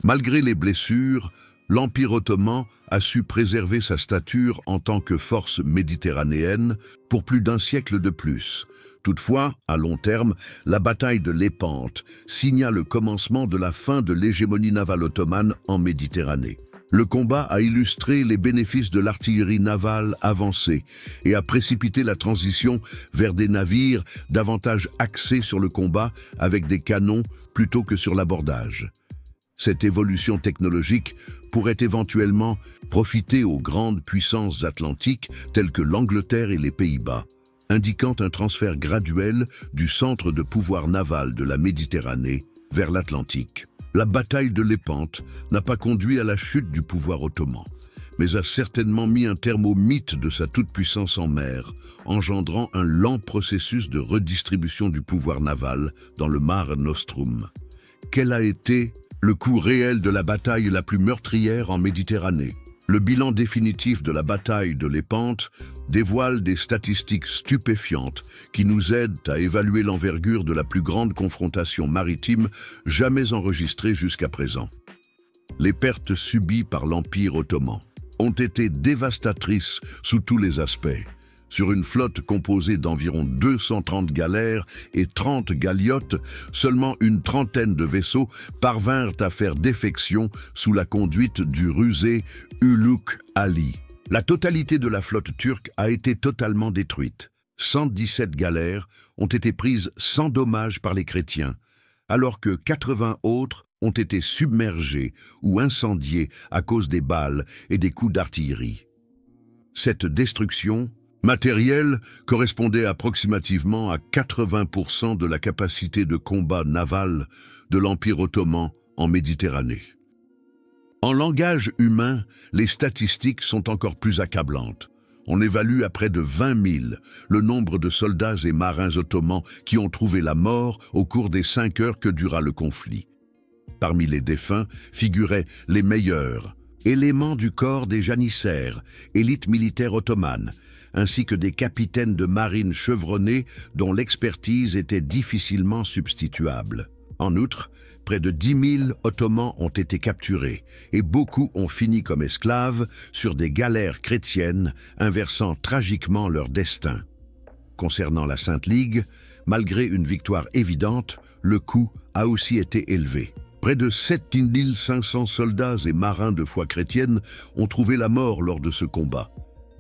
Malgré les blessures, l'Empire ottoman a su préserver sa stature en tant que force méditerranéenne pour plus d'un siècle de plus. Toutefois, à long terme, la bataille de Lépante signa le commencement de la fin de l'hégémonie navale ottomane en Méditerranée. Le combat a illustré les bénéfices de l'artillerie navale avancée et a précipité la transition vers des navires davantage axés sur le combat avec des canons plutôt que sur l'abordage. Cette évolution technologique pourrait éventuellement profiter aux grandes puissances atlantiques telles que l'Angleterre et les Pays-Bas, indiquant un transfert graduel du centre de pouvoir naval de la Méditerranée vers l'Atlantique. La bataille de Lépante n'a pas conduit à la chute du pouvoir ottoman, mais a certainement mis un terme au mythe de sa toute-puissance en mer, engendrant un lent processus de redistribution du pouvoir naval dans le Mare Nostrum. Quel a été le coût réel de la bataille la plus meurtrière en Méditerranée? Le bilan définitif de la bataille de Lépante dévoile des statistiques stupéfiantes qui nous aident à évaluer l'envergure de la plus grande confrontation maritime jamais enregistrée jusqu'à présent. Les pertes subies par l'Empire ottoman ont été dévastatrices sous tous les aspects. Sur une flotte composée d'environ 230 galères et 30 galiotes, seulement une trentaine de vaisseaux parvinrent à faire défection sous la conduite du rusé Uluk Ali. La totalité de la flotte turque a été totalement détruite. 117 galères ont été prises sans dommage par les chrétiens, alors que 80 autres ont été submergées ou incendiées à cause des balles et des coups d'artillerie. Cette destruction matériel correspondait approximativement à 80% de la capacité de combat naval de l'Empire ottoman en Méditerranée. En langage humain, les statistiques sont encore plus accablantes. On évalue à près de 20 000 le nombre de soldats et marins ottomans qui ont trouvé la mort au cours des 5 heures que dura le conflit. Parmi les défunts figuraient les meilleurs éléments du corps des janissaires, élite militaire ottomane, ainsi que des capitaines de marine chevronnés dont l'expertise était difficilement substituable. En outre, près de 10 000 Ottomans ont été capturés et beaucoup ont fini comme esclaves sur des galères chrétiennes, inversant tragiquement leur destin. Concernant la Sainte Ligue, malgré une victoire évidente, le coût a aussi été élevé. Près de 7 500 soldats et marins de foi chrétienne ont trouvé la mort lors de ce combat.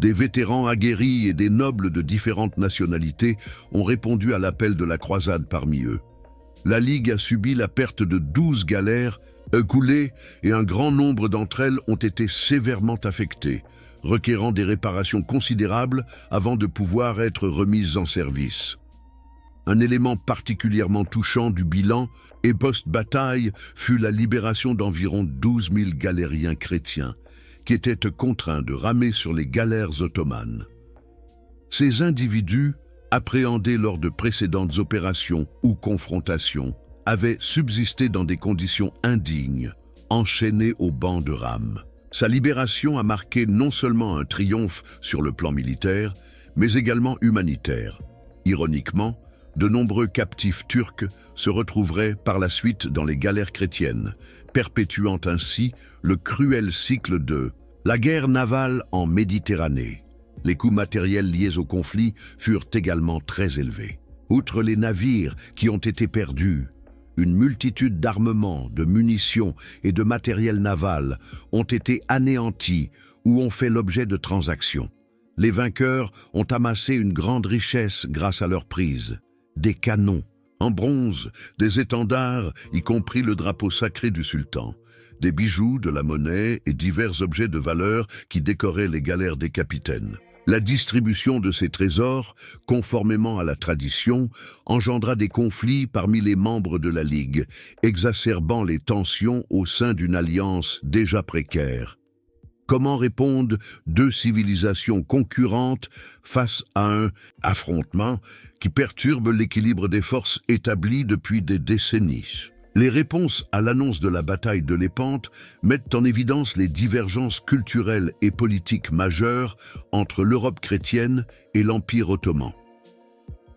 Des vétérans aguerris et des nobles de différentes nationalités ont répondu à l'appel de la croisade parmi eux. La Ligue a subi la perte de 12 galères coulées et un grand nombre d'entre elles ont été sévèrement affectées, requérant des réparations considérables avant de pouvoir être remises en service. Un élément particulièrement touchant du bilan et post-bataille fut la libération d'environ 12 000 galériens chrétiens, qui étaient contraints de ramer sur les galères ottomanes. Ces individus, appréhendés lors de précédentes opérations ou confrontations, avaient subsisté dans des conditions indignes, enchaînés aux bancs de rames. Sa libération a marqué non seulement un triomphe sur le plan militaire, mais également humanitaire. Ironiquement, de nombreux captifs turcs se retrouveraient par la suite dans les galères chrétiennes, perpétuant ainsi le cruel cycle de la guerre navale en Méditerranée. Les coûts matériels liés au conflit furent également très élevés. Outre les navires qui ont été perdus, une multitude d'armements, de munitions et de matériel naval ont été anéantis ou ont fait l'objet de transactions. Les vainqueurs ont amassé une grande richesse grâce à leur prise. Des canons en bronze, des étendards, y compris le drapeau sacré du sultan, des bijoux, de la monnaie et divers objets de valeur qui décoraient les galères des capitaines. La distribution de ces trésors, conformément à la tradition, engendra des conflits parmi les membres de la Ligue, exacerbant les tensions au sein d'une alliance déjà précaire. Comment répondent deux civilisations concurrentes face à un affrontement qui perturbe l'équilibre des forces établies depuis des décennies? Les réponses à l'annonce de la bataille de Lépante mettent en évidence les divergences culturelles et politiques majeures entre l'Europe chrétienne et l'Empire ottoman.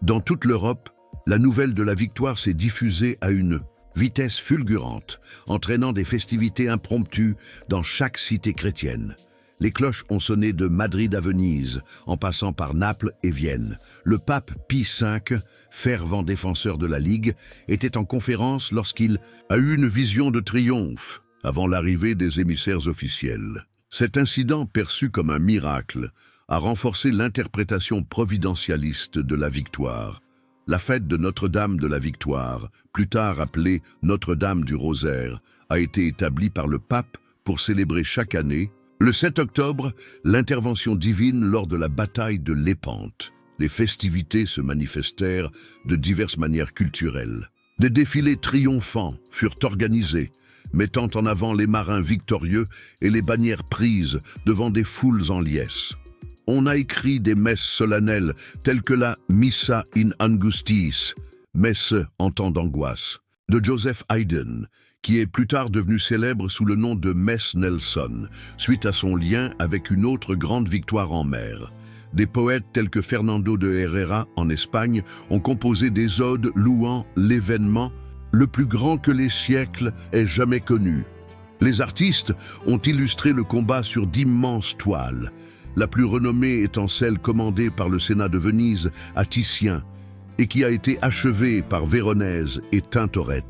Dans toute l'Europe, la nouvelle de la victoire s'est diffusée à une vitesse fulgurante, entraînant des festivités impromptues dans chaque cité chrétienne. Les cloches ont sonné de Madrid à Venise, en passant par Naples et Vienne. Le pape Pie V, fervent défenseur de la Ligue, était en conférence lorsqu'il a eu une vision de triomphe avant l'arrivée des émissaires officiels. Cet incident, perçu comme un miracle, a renforcé l'interprétation providentialiste de la victoire. La fête de Notre-Dame de la Victoire, plus tard appelée Notre-Dame du Rosaire, a été établie par le pape pour célébrer chaque année, le 7 octobre, l'intervention divine lors de la bataille de Lépante. Les festivités se manifestèrent de diverses manières culturelles. Des défilés triomphants furent organisés, mettant en avant les marins victorieux et les bannières prises devant des foules en liesse. On a écrit des messes solennelles telles que la Missa in Angustis, messe en temps d'angoisse, de Joseph Haydn, qui est plus tard devenu célèbre sous le nom de Messe Nelson, suite à son lien avec une autre grande victoire en mer. Des poètes tels que Fernando de Herrera en Espagne ont composé des odes louant l'événement le plus grand que les siècles aient jamais connu. Les artistes ont illustré le combat sur d'immenses toiles, la plus renommée étant celle commandée par le Sénat de Venise à Titien et qui a été achevée par Véronèse et Tintoret.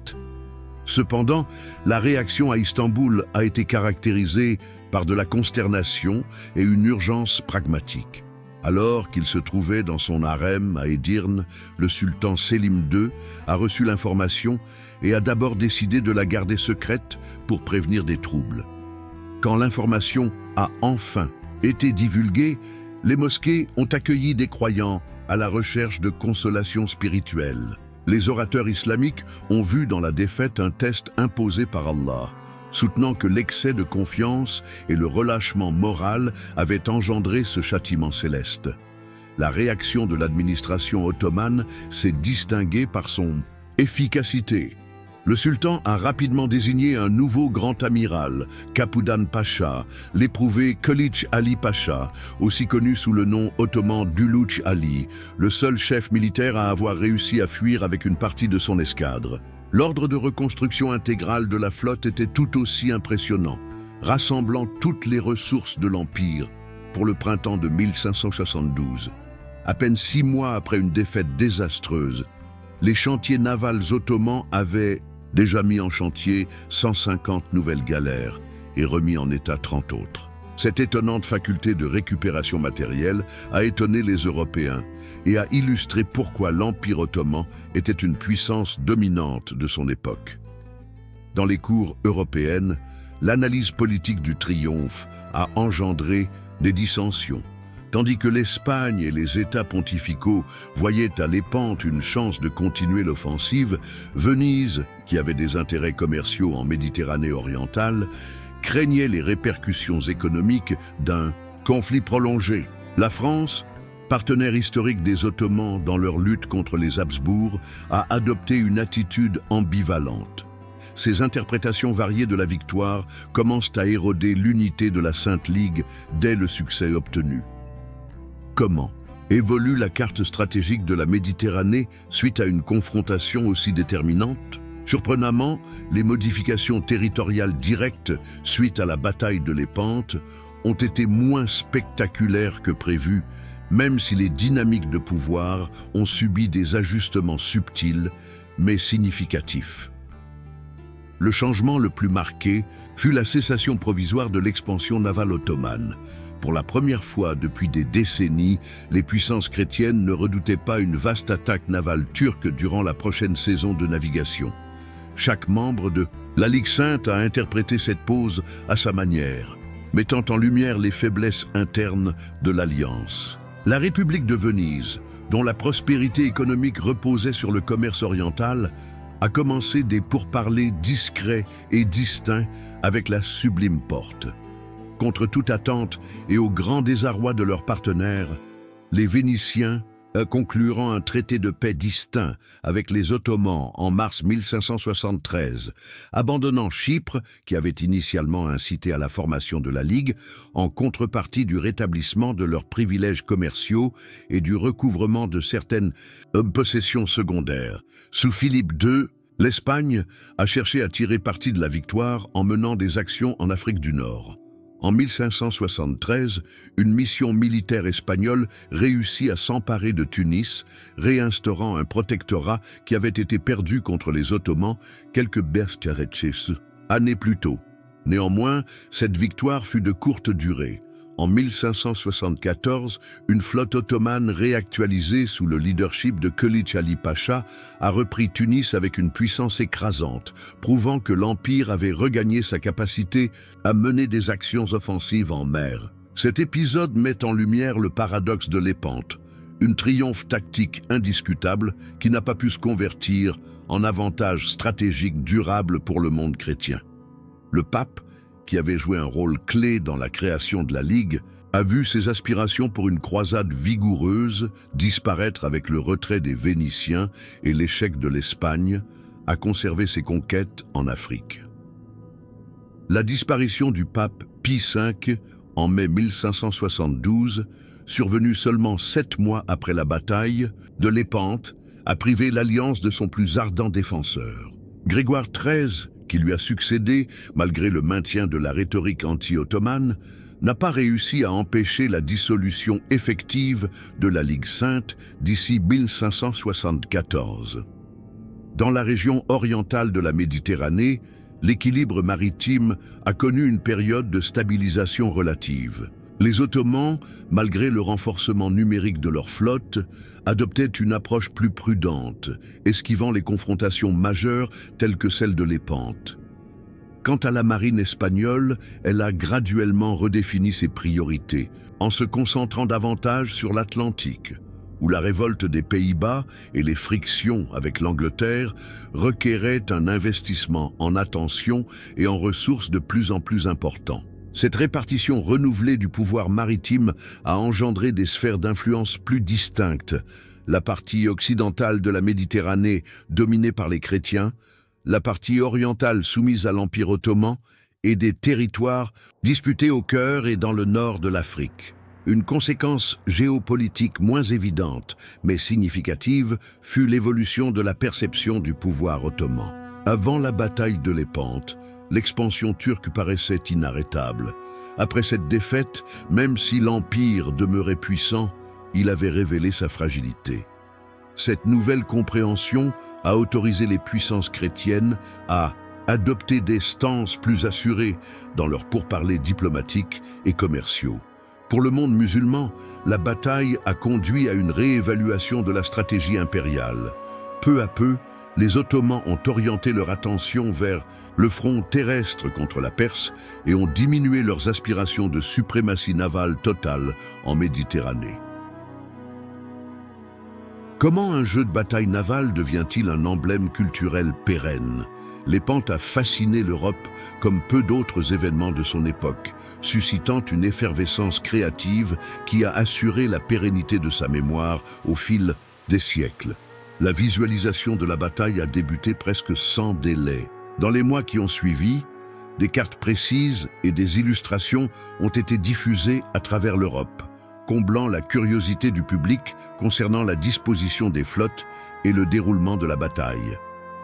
Cependant, la réaction à Istanbul a été caractérisée par de la consternation et une urgence pragmatique. Alors qu'il se trouvait dans son harem à Édirne, le sultan Sélim II a reçu l'information et a d'abord décidé de la garder secrète pour prévenir des troubles. Quand l'information a enfin été divulguée, les mosquées ont accueilli des croyants à la recherche de consolation spirituelle. Les orateurs islamiques ont vu dans la défaite un test imposé par Allah, soutenant que l'excès de confiance et le relâchement moral avaient engendré ce châtiment céleste. La réaction de l'administration ottomane s'est distinguée par son efficacité. Le sultan a rapidement désigné un nouveau grand amiral, Kapoudan Pacha, l'éprouvé Kılıç Ali Pacha, aussi connu sous le nom ottoman d'Uluç Ali, le seul chef militaire à avoir réussi à fuir avec une partie de son escadre. L'ordre de reconstruction intégrale de la flotte était tout aussi impressionnant, rassemblant toutes les ressources de l'Empire pour le printemps de 1572. À peine 6 mois après une défaite désastreuse, les chantiers navals ottomans avaient déjà mis en chantier 150 nouvelles galères et remis en état 30 autres. Cette étonnante faculté de récupération matérielle a étonné les Européens et a illustré pourquoi l'Empire ottoman était une puissance dominante de son époque. Dans les cours européennes, l'analyse politique du triomphe a engendré des dissensions. Tandis que l'Espagne et les États pontificaux voyaient à Lépante une chance de continuer l'offensive, Venise, qui avait des intérêts commerciaux en Méditerranée orientale, craignait les répercussions économiques d'un conflit prolongé. La France, partenaire historique des Ottomans dans leur lutte contre les Habsbourg, a adopté une attitude ambivalente. Ces interprétations variées de la victoire commencent à éroder l'unité de la Sainte Ligue dès le succès obtenu. Comment évolue la carte stratégique de la Méditerranée suite à une confrontation aussi déterminante? Surprenamment, les modifications territoriales directes suite à la bataille de Lépante ont été moins spectaculaires que prévu, même si les dynamiques de pouvoir ont subi des ajustements subtils mais significatifs. Le changement le plus marqué fut la cessation provisoire de l'expansion navale ottomane. Pour la première fois depuis des décennies, les puissances chrétiennes ne redoutaient pas une vaste attaque navale turque durant la prochaine saison de navigation. Chaque membre de la Ligue sainte a interprété cette pause à sa manière. mettant en lumière les faiblesses internes de l'Alliance. La République de Venise, dont la prospérité économique reposait sur le commerce oriental, a commencé des pourparlers discrets et distincts avec la Sublime Porte. Contre toute attente et au grand désarroi de leurs partenaires, les Vénitiens conclurant un traité de paix distinct avec les Ottomans en mars 1573, abandonnant Chypre, qui avait initialement incité à la formation de la Ligue, en contrepartie du rétablissement de leurs privilèges commerciaux et du recouvrement de certaines possessions secondaires. Sous Philippe II, l'Espagne a cherché à tirer parti de la victoire en menant des actions en Afrique du Nord. En 1573, une mission militaire espagnole réussit à s'emparer de Tunis, réinstaurant un protectorat qui avait été perdu contre les Ottomans quelques bercereches années plus tôt. Néanmoins, cette victoire fut de courte durée. En 1574, une flotte ottomane réactualisée sous le leadership de Kılıç Ali Pacha a repris Tunis avec une puissance écrasante, prouvant que l'Empire avait regagné sa capacité à mener des actions offensives en mer. Cet épisode met en lumière le paradoxe de Lépante, une triomphe tactique indiscutable qui n'a pas pu se convertir en avantage stratégique durable pour le monde chrétien. Le pape, qui avait joué un rôle clé dans la création de la Ligue, a vu ses aspirations pour une croisade vigoureuse disparaître avec le retrait des Vénitiens et l'échec de l'Espagne à conserver ses conquêtes en Afrique. La disparition du pape Pie V en mai 1572, survenue seulement 7 mois après la bataille de Lépante, a privé l'Alliance de son plus ardent défenseur. Grégoire XIII, qui lui a succédé, malgré le maintien de la rhétorique anti-ottomane, n'a pas réussi à empêcher la dissolution effective de la Ligue sainte d'ici 1574. Dans la région orientale de la Méditerranée, l'équilibre maritime a connu une période de stabilisation relative. Les Ottomans, malgré le renforcement numérique de leur flotte, adoptaient une approche plus prudente, esquivant les confrontations majeures telles que celle de Lépante. Quant à la marine espagnole, elle a graduellement redéfini ses priorités, en se concentrant davantage sur l'Atlantique, où la révolte des Pays-Bas et les frictions avec l'Angleterre requéraient un investissement en attention et en ressources de plus en plus important. Cette répartition renouvelée du pouvoir maritime a engendré des sphères d'influence plus distinctes, la partie occidentale de la Méditerranée dominée par les chrétiens, la partie orientale soumise à l'Empire ottoman et des territoires disputés au cœur et dans le nord de l'Afrique. Une conséquence géopolitique moins évidente, mais significative, fut l'évolution de la perception du pouvoir ottoman. Avant la bataille de Lépante, l'expansion turque paraissait inarrêtable. Après cette défaite, même si l'Empire demeurait puissant, il avait révélé sa fragilité. Cette nouvelle compréhension a autorisé les puissances chrétiennes à adopter des stances plus assurées dans leurs pourparlers diplomatiques et commerciaux. Pour le monde musulman, la bataille a conduit à une réévaluation de la stratégie impériale. Peu à peu, les Ottomans ont orienté leur attention vers le front terrestre contre la Perse et ont diminué leurs aspirations de suprématie navale totale en Méditerranée. Comment un jeu de bataille navale devient-il un emblème culturel pérenne? Lépante a fasciné l'Europe comme peu d'autres événements de son époque, suscitant une effervescence créative qui a assuré la pérennité de sa mémoire au fil des siècles. La visualisation de la bataille a débuté presque sans délai. Dans les mois qui ont suivi, des cartes précises et des illustrations ont été diffusées à travers l'Europe, comblant la curiosité du public concernant la disposition des flottes et le déroulement de la bataille.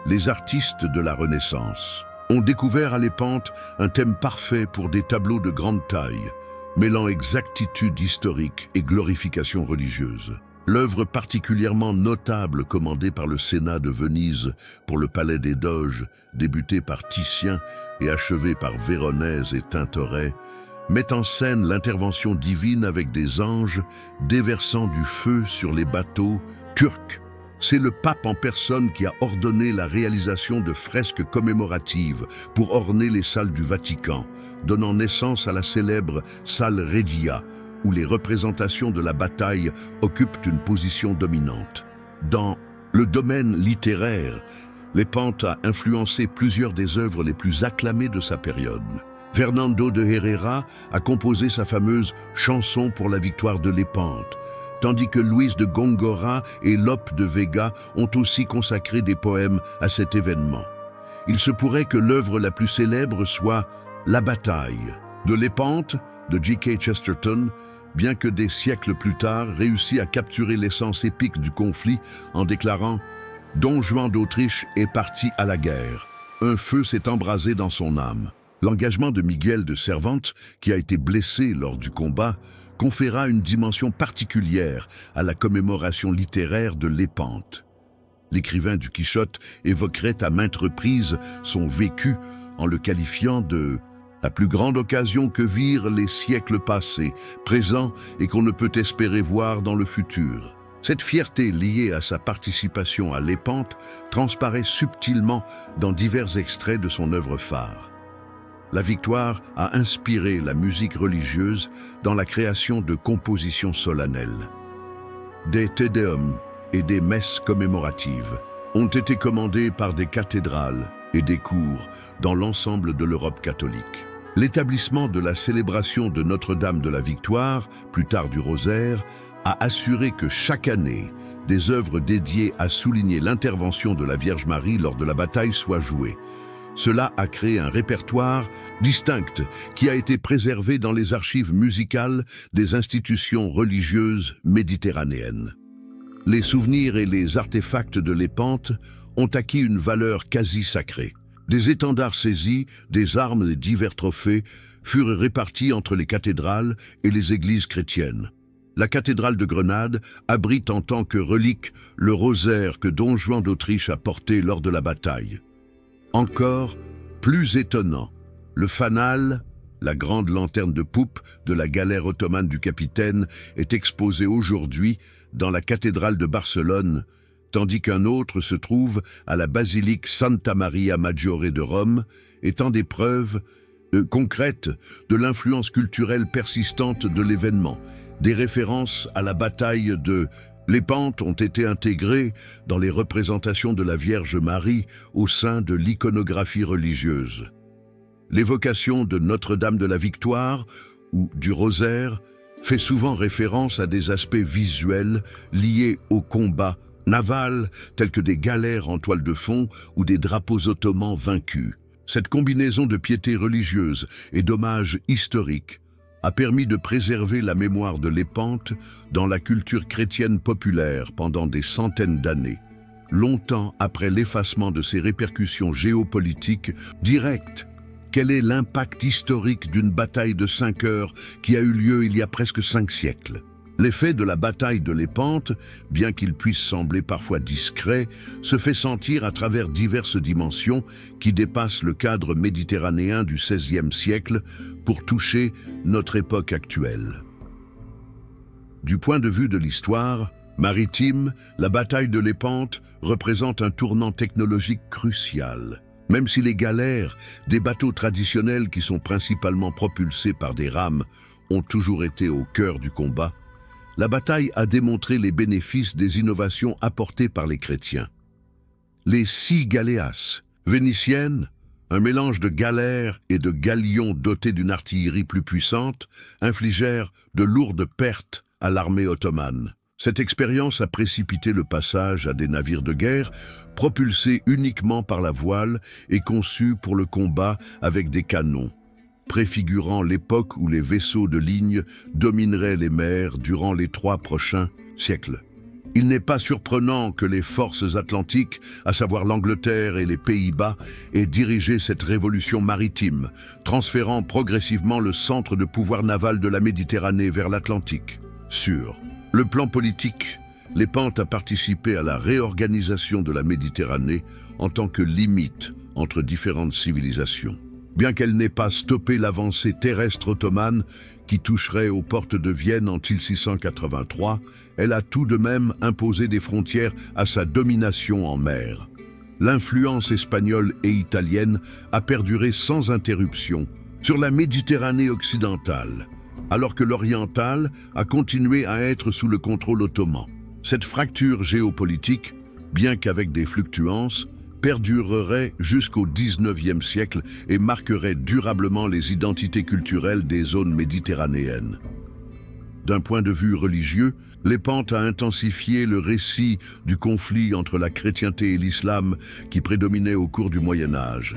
Les artistes de la Renaissance ont découvert à Lépante un thème parfait pour des tableaux de grande taille, mêlant exactitude historique et glorification religieuse. L'œuvre particulièrement notable commandée par le Sénat de Venise pour le Palais des Doges, débutée par Titien et achevée par Véronèse et Tintoret, met en scène l'intervention divine avec des anges déversant du feu sur les bateaux turcs C'est le pape en personne qui a ordonné la réalisation de fresques commémoratives pour orner les salles du Vatican, donnant naissance à la célèbre Salle Regia, où les représentations de la bataille occupent une position dominante. Dans le domaine littéraire, Lepante a influencé plusieurs des œuvres les plus acclamées de sa période. Fernando de Herrera a composé sa fameuse « Chanson pour la victoire de Lepante », tandis que Luis de Góngora et Lope de Vega ont aussi consacré des poèmes à cet événement. Il se pourrait que l'œuvre la plus célèbre soit « La bataille » de Lepante, de G.K. Chesterton, bien que des siècles plus tard réussit à capturer l'essence épique du conflit en déclarant « Don Juan d'Autriche est parti à la guerre. Un feu s'est embrasé dans son âme. » L'engagement de Miguel de Cervantes, qui a été blessé lors du combat, conféra une dimension particulière à la commémoration littéraire de Lepante. L'écrivain du Quichotte évoquerait à maintes reprises son vécu en le qualifiant de « la plus grande occasion que virent les siècles passés, présents et qu'on ne peut espérer voir dans le futur ». Cette fierté liée à sa participation à Lepante transparaît subtilement dans divers extraits de son œuvre phare. La victoire a inspiré la musique religieuse dans la création de compositions solennelles. Des Te Deum et des messes commémoratives ont été commandées par des cathédrales et des cours dans l'ensemble de l'Europe catholique. L'établissement de la célébration de Notre-Dame de la Victoire, plus tard du Rosaire, a assuré que chaque année, des œuvres dédiées à souligner l'intervention de la Vierge Marie lors de la bataille soient jouées. Cela a créé un répertoire distinct qui a été préservé dans les archives musicales des institutions religieuses méditerranéennes. Les souvenirs et les artefacts de Lepante ont acquis une valeur quasi sacrée. Des étendards saisis, des armes et divers trophées furent répartis entre les cathédrales et les églises chrétiennes. La cathédrale de Grenade abrite en tant que relique le rosaire que Don Juan d'Autriche a porté lors de la bataille. Encore plus étonnant, le fanal, la grande lanterne de poupe de la galère ottomane du capitaine, est exposé aujourd'hui dans la cathédrale de Barcelone, tandis qu'un autre se trouve à la basilique Santa Maria Maggiore de Rome, étant des preuves concrètes de l'influence culturelle persistante de l'événement. Des références à la bataille de Lepante ont été intégrées dans les représentations de la Vierge Marie au sein de l'iconographie religieuse. L'évocation de Notre-Dame de la Victoire ou du Rosaire fait souvent référence à des aspects visuels liés au combat naval, tels que des galères en toile de fond ou des drapeaux ottomans vaincus. Cette combinaison de piété religieuse et d'hommage historique a permis de préserver la mémoire de Lepante dans la culture chrétienne populaire pendant des centaines d'années, longtemps après l'effacement de ses répercussions géopolitiques directes. Quel est l'impact historique d'une bataille de 5 heures qui a eu lieu il y a presque 5 siècles? L'effet de la bataille de Lepante, bien qu'il puisse sembler parfois discret, se fait sentir à travers diverses dimensions qui dépassent le cadre méditerranéen du XVIe siècle pour toucher notre époque actuelle. Du point de vue de l'histoire maritime, la bataille de Lepante représente un tournant technologique crucial. Même si les galères, des bateaux traditionnels qui sont principalement propulsés par des rames, ont toujours été au cœur du combat, la bataille a démontré les bénéfices des innovations apportées par les chrétiens. Les 6 galéas vénitiennes, un mélange de galères et de galions dotés d'une artillerie plus puissante, infligèrent de lourdes pertes à l'armée ottomane. Cette expérience a précipité le passage à des navires de guerre propulsés uniquement par la voile et conçus pour le combat avec des canons, préfigurant l'époque où les vaisseaux de ligne domineraient les mers durant les 3 prochains siècles. Il n'est pas surprenant que les forces atlantiques, à savoir l'Angleterre et les Pays-Bas, aient dirigé cette révolution maritime, transférant progressivement le centre de pouvoir naval de la Méditerranée vers l'Atlantique. Sur le plan politique, Lepante a participé à la réorganisation de la Méditerranée en tant que limite entre différentes civilisations. Bien qu'elle n'ait pas stoppé l'avancée terrestre ottomane qui toucherait aux portes de Vienne en 1683, elle a tout de même imposé des frontières à sa domination en mer. L'influence espagnole et italienne a perduré sans interruption sur la Méditerranée occidentale, alors que l'orientale a continué à être sous le contrôle ottoman. Cette fracture géopolitique, bien qu'avec des fluctuances, perdurerait jusqu'au XIXe siècle et marquerait durablement les identités culturelles des zones méditerranéennes. D'un point de vue religieux, Lépante a intensifié le récit du conflit entre la chrétienté et l'islam qui prédominait au cours du Moyen Âge.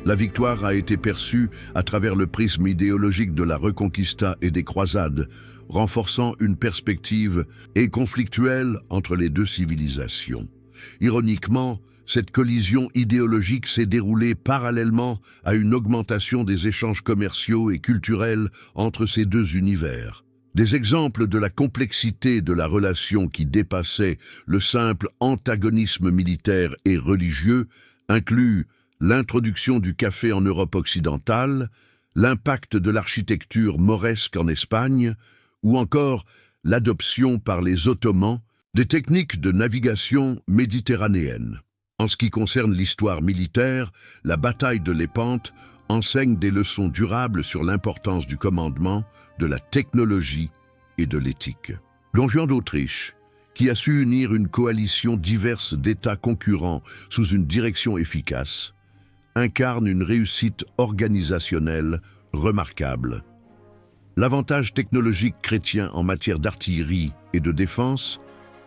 La victoire a été perçue à travers le prisme idéologique de la Reconquista et des croisades, renforçant une perspective conflictuelle entre les deux civilisations. Ironiquement, cette collision idéologique s'est déroulée parallèlement à une augmentation des échanges commerciaux et culturels entre ces deux univers. Des exemples de la complexité de la relation qui dépassait le simple antagonisme militaire et religieux incluent l'introduction du café en Europe occidentale, l'impact de l'architecture mauresque en Espagne, ou encore l'adoption par les Ottomans des techniques de navigation méditerranéenne. En ce qui concerne l'histoire militaire, la bataille de Lépante enseigne des leçons durables sur l'importance du commandement, de la technologie et de l'éthique. Don Juan d'Autriche, qui a su unir une coalition diverse d'États concurrents sous une direction efficace, incarne une réussite organisationnelle remarquable. L'avantage technologique chrétien en matière d'artillerie et de défense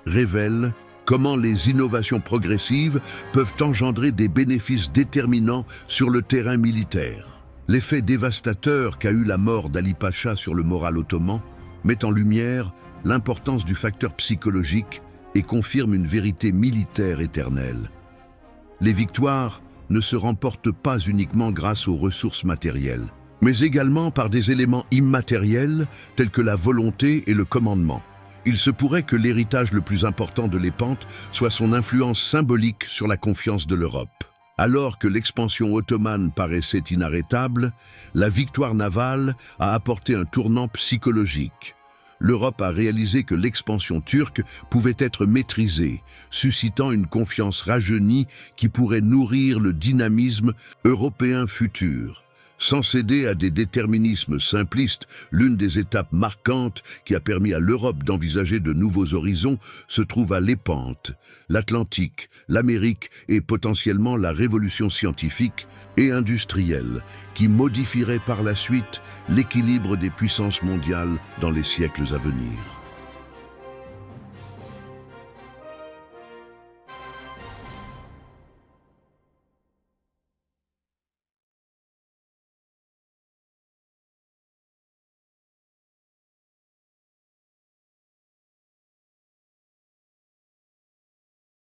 révèle comment les innovations progressives peuvent engendrer des bénéfices déterminants sur le terrain militaire. L'effet dévastateur qu'a eu la mort d'Ali Pacha sur le moral ottoman met en lumière l'importance du facteur psychologique et confirme une vérité militaire éternelle. Les victoires ne se remportent pas uniquement grâce aux ressources matérielles, mais également par des éléments immatériels tels que la volonté et le commandement. Il se pourrait que l'héritage le plus important de Lépante soit son influence symbolique sur la confiance de l'Europe. Alors que l'expansion ottomane paraissait inarrêtable, la victoire navale a apporté un tournant psychologique. L'Europe a réalisé que l'expansion turque pouvait être maîtrisée, suscitant une confiance rajeunie qui pourrait nourrir le dynamisme européen futur. Sans céder à des déterminismes simplistes, l'une des étapes marquantes qui a permis à l'Europe d'envisager de nouveaux horizons se trouve à Lépante. L'Atlantique, l'Amérique et potentiellement la révolution scientifique et industrielle qui modifierait par la suite l'équilibre des puissances mondiales dans les siècles à venir.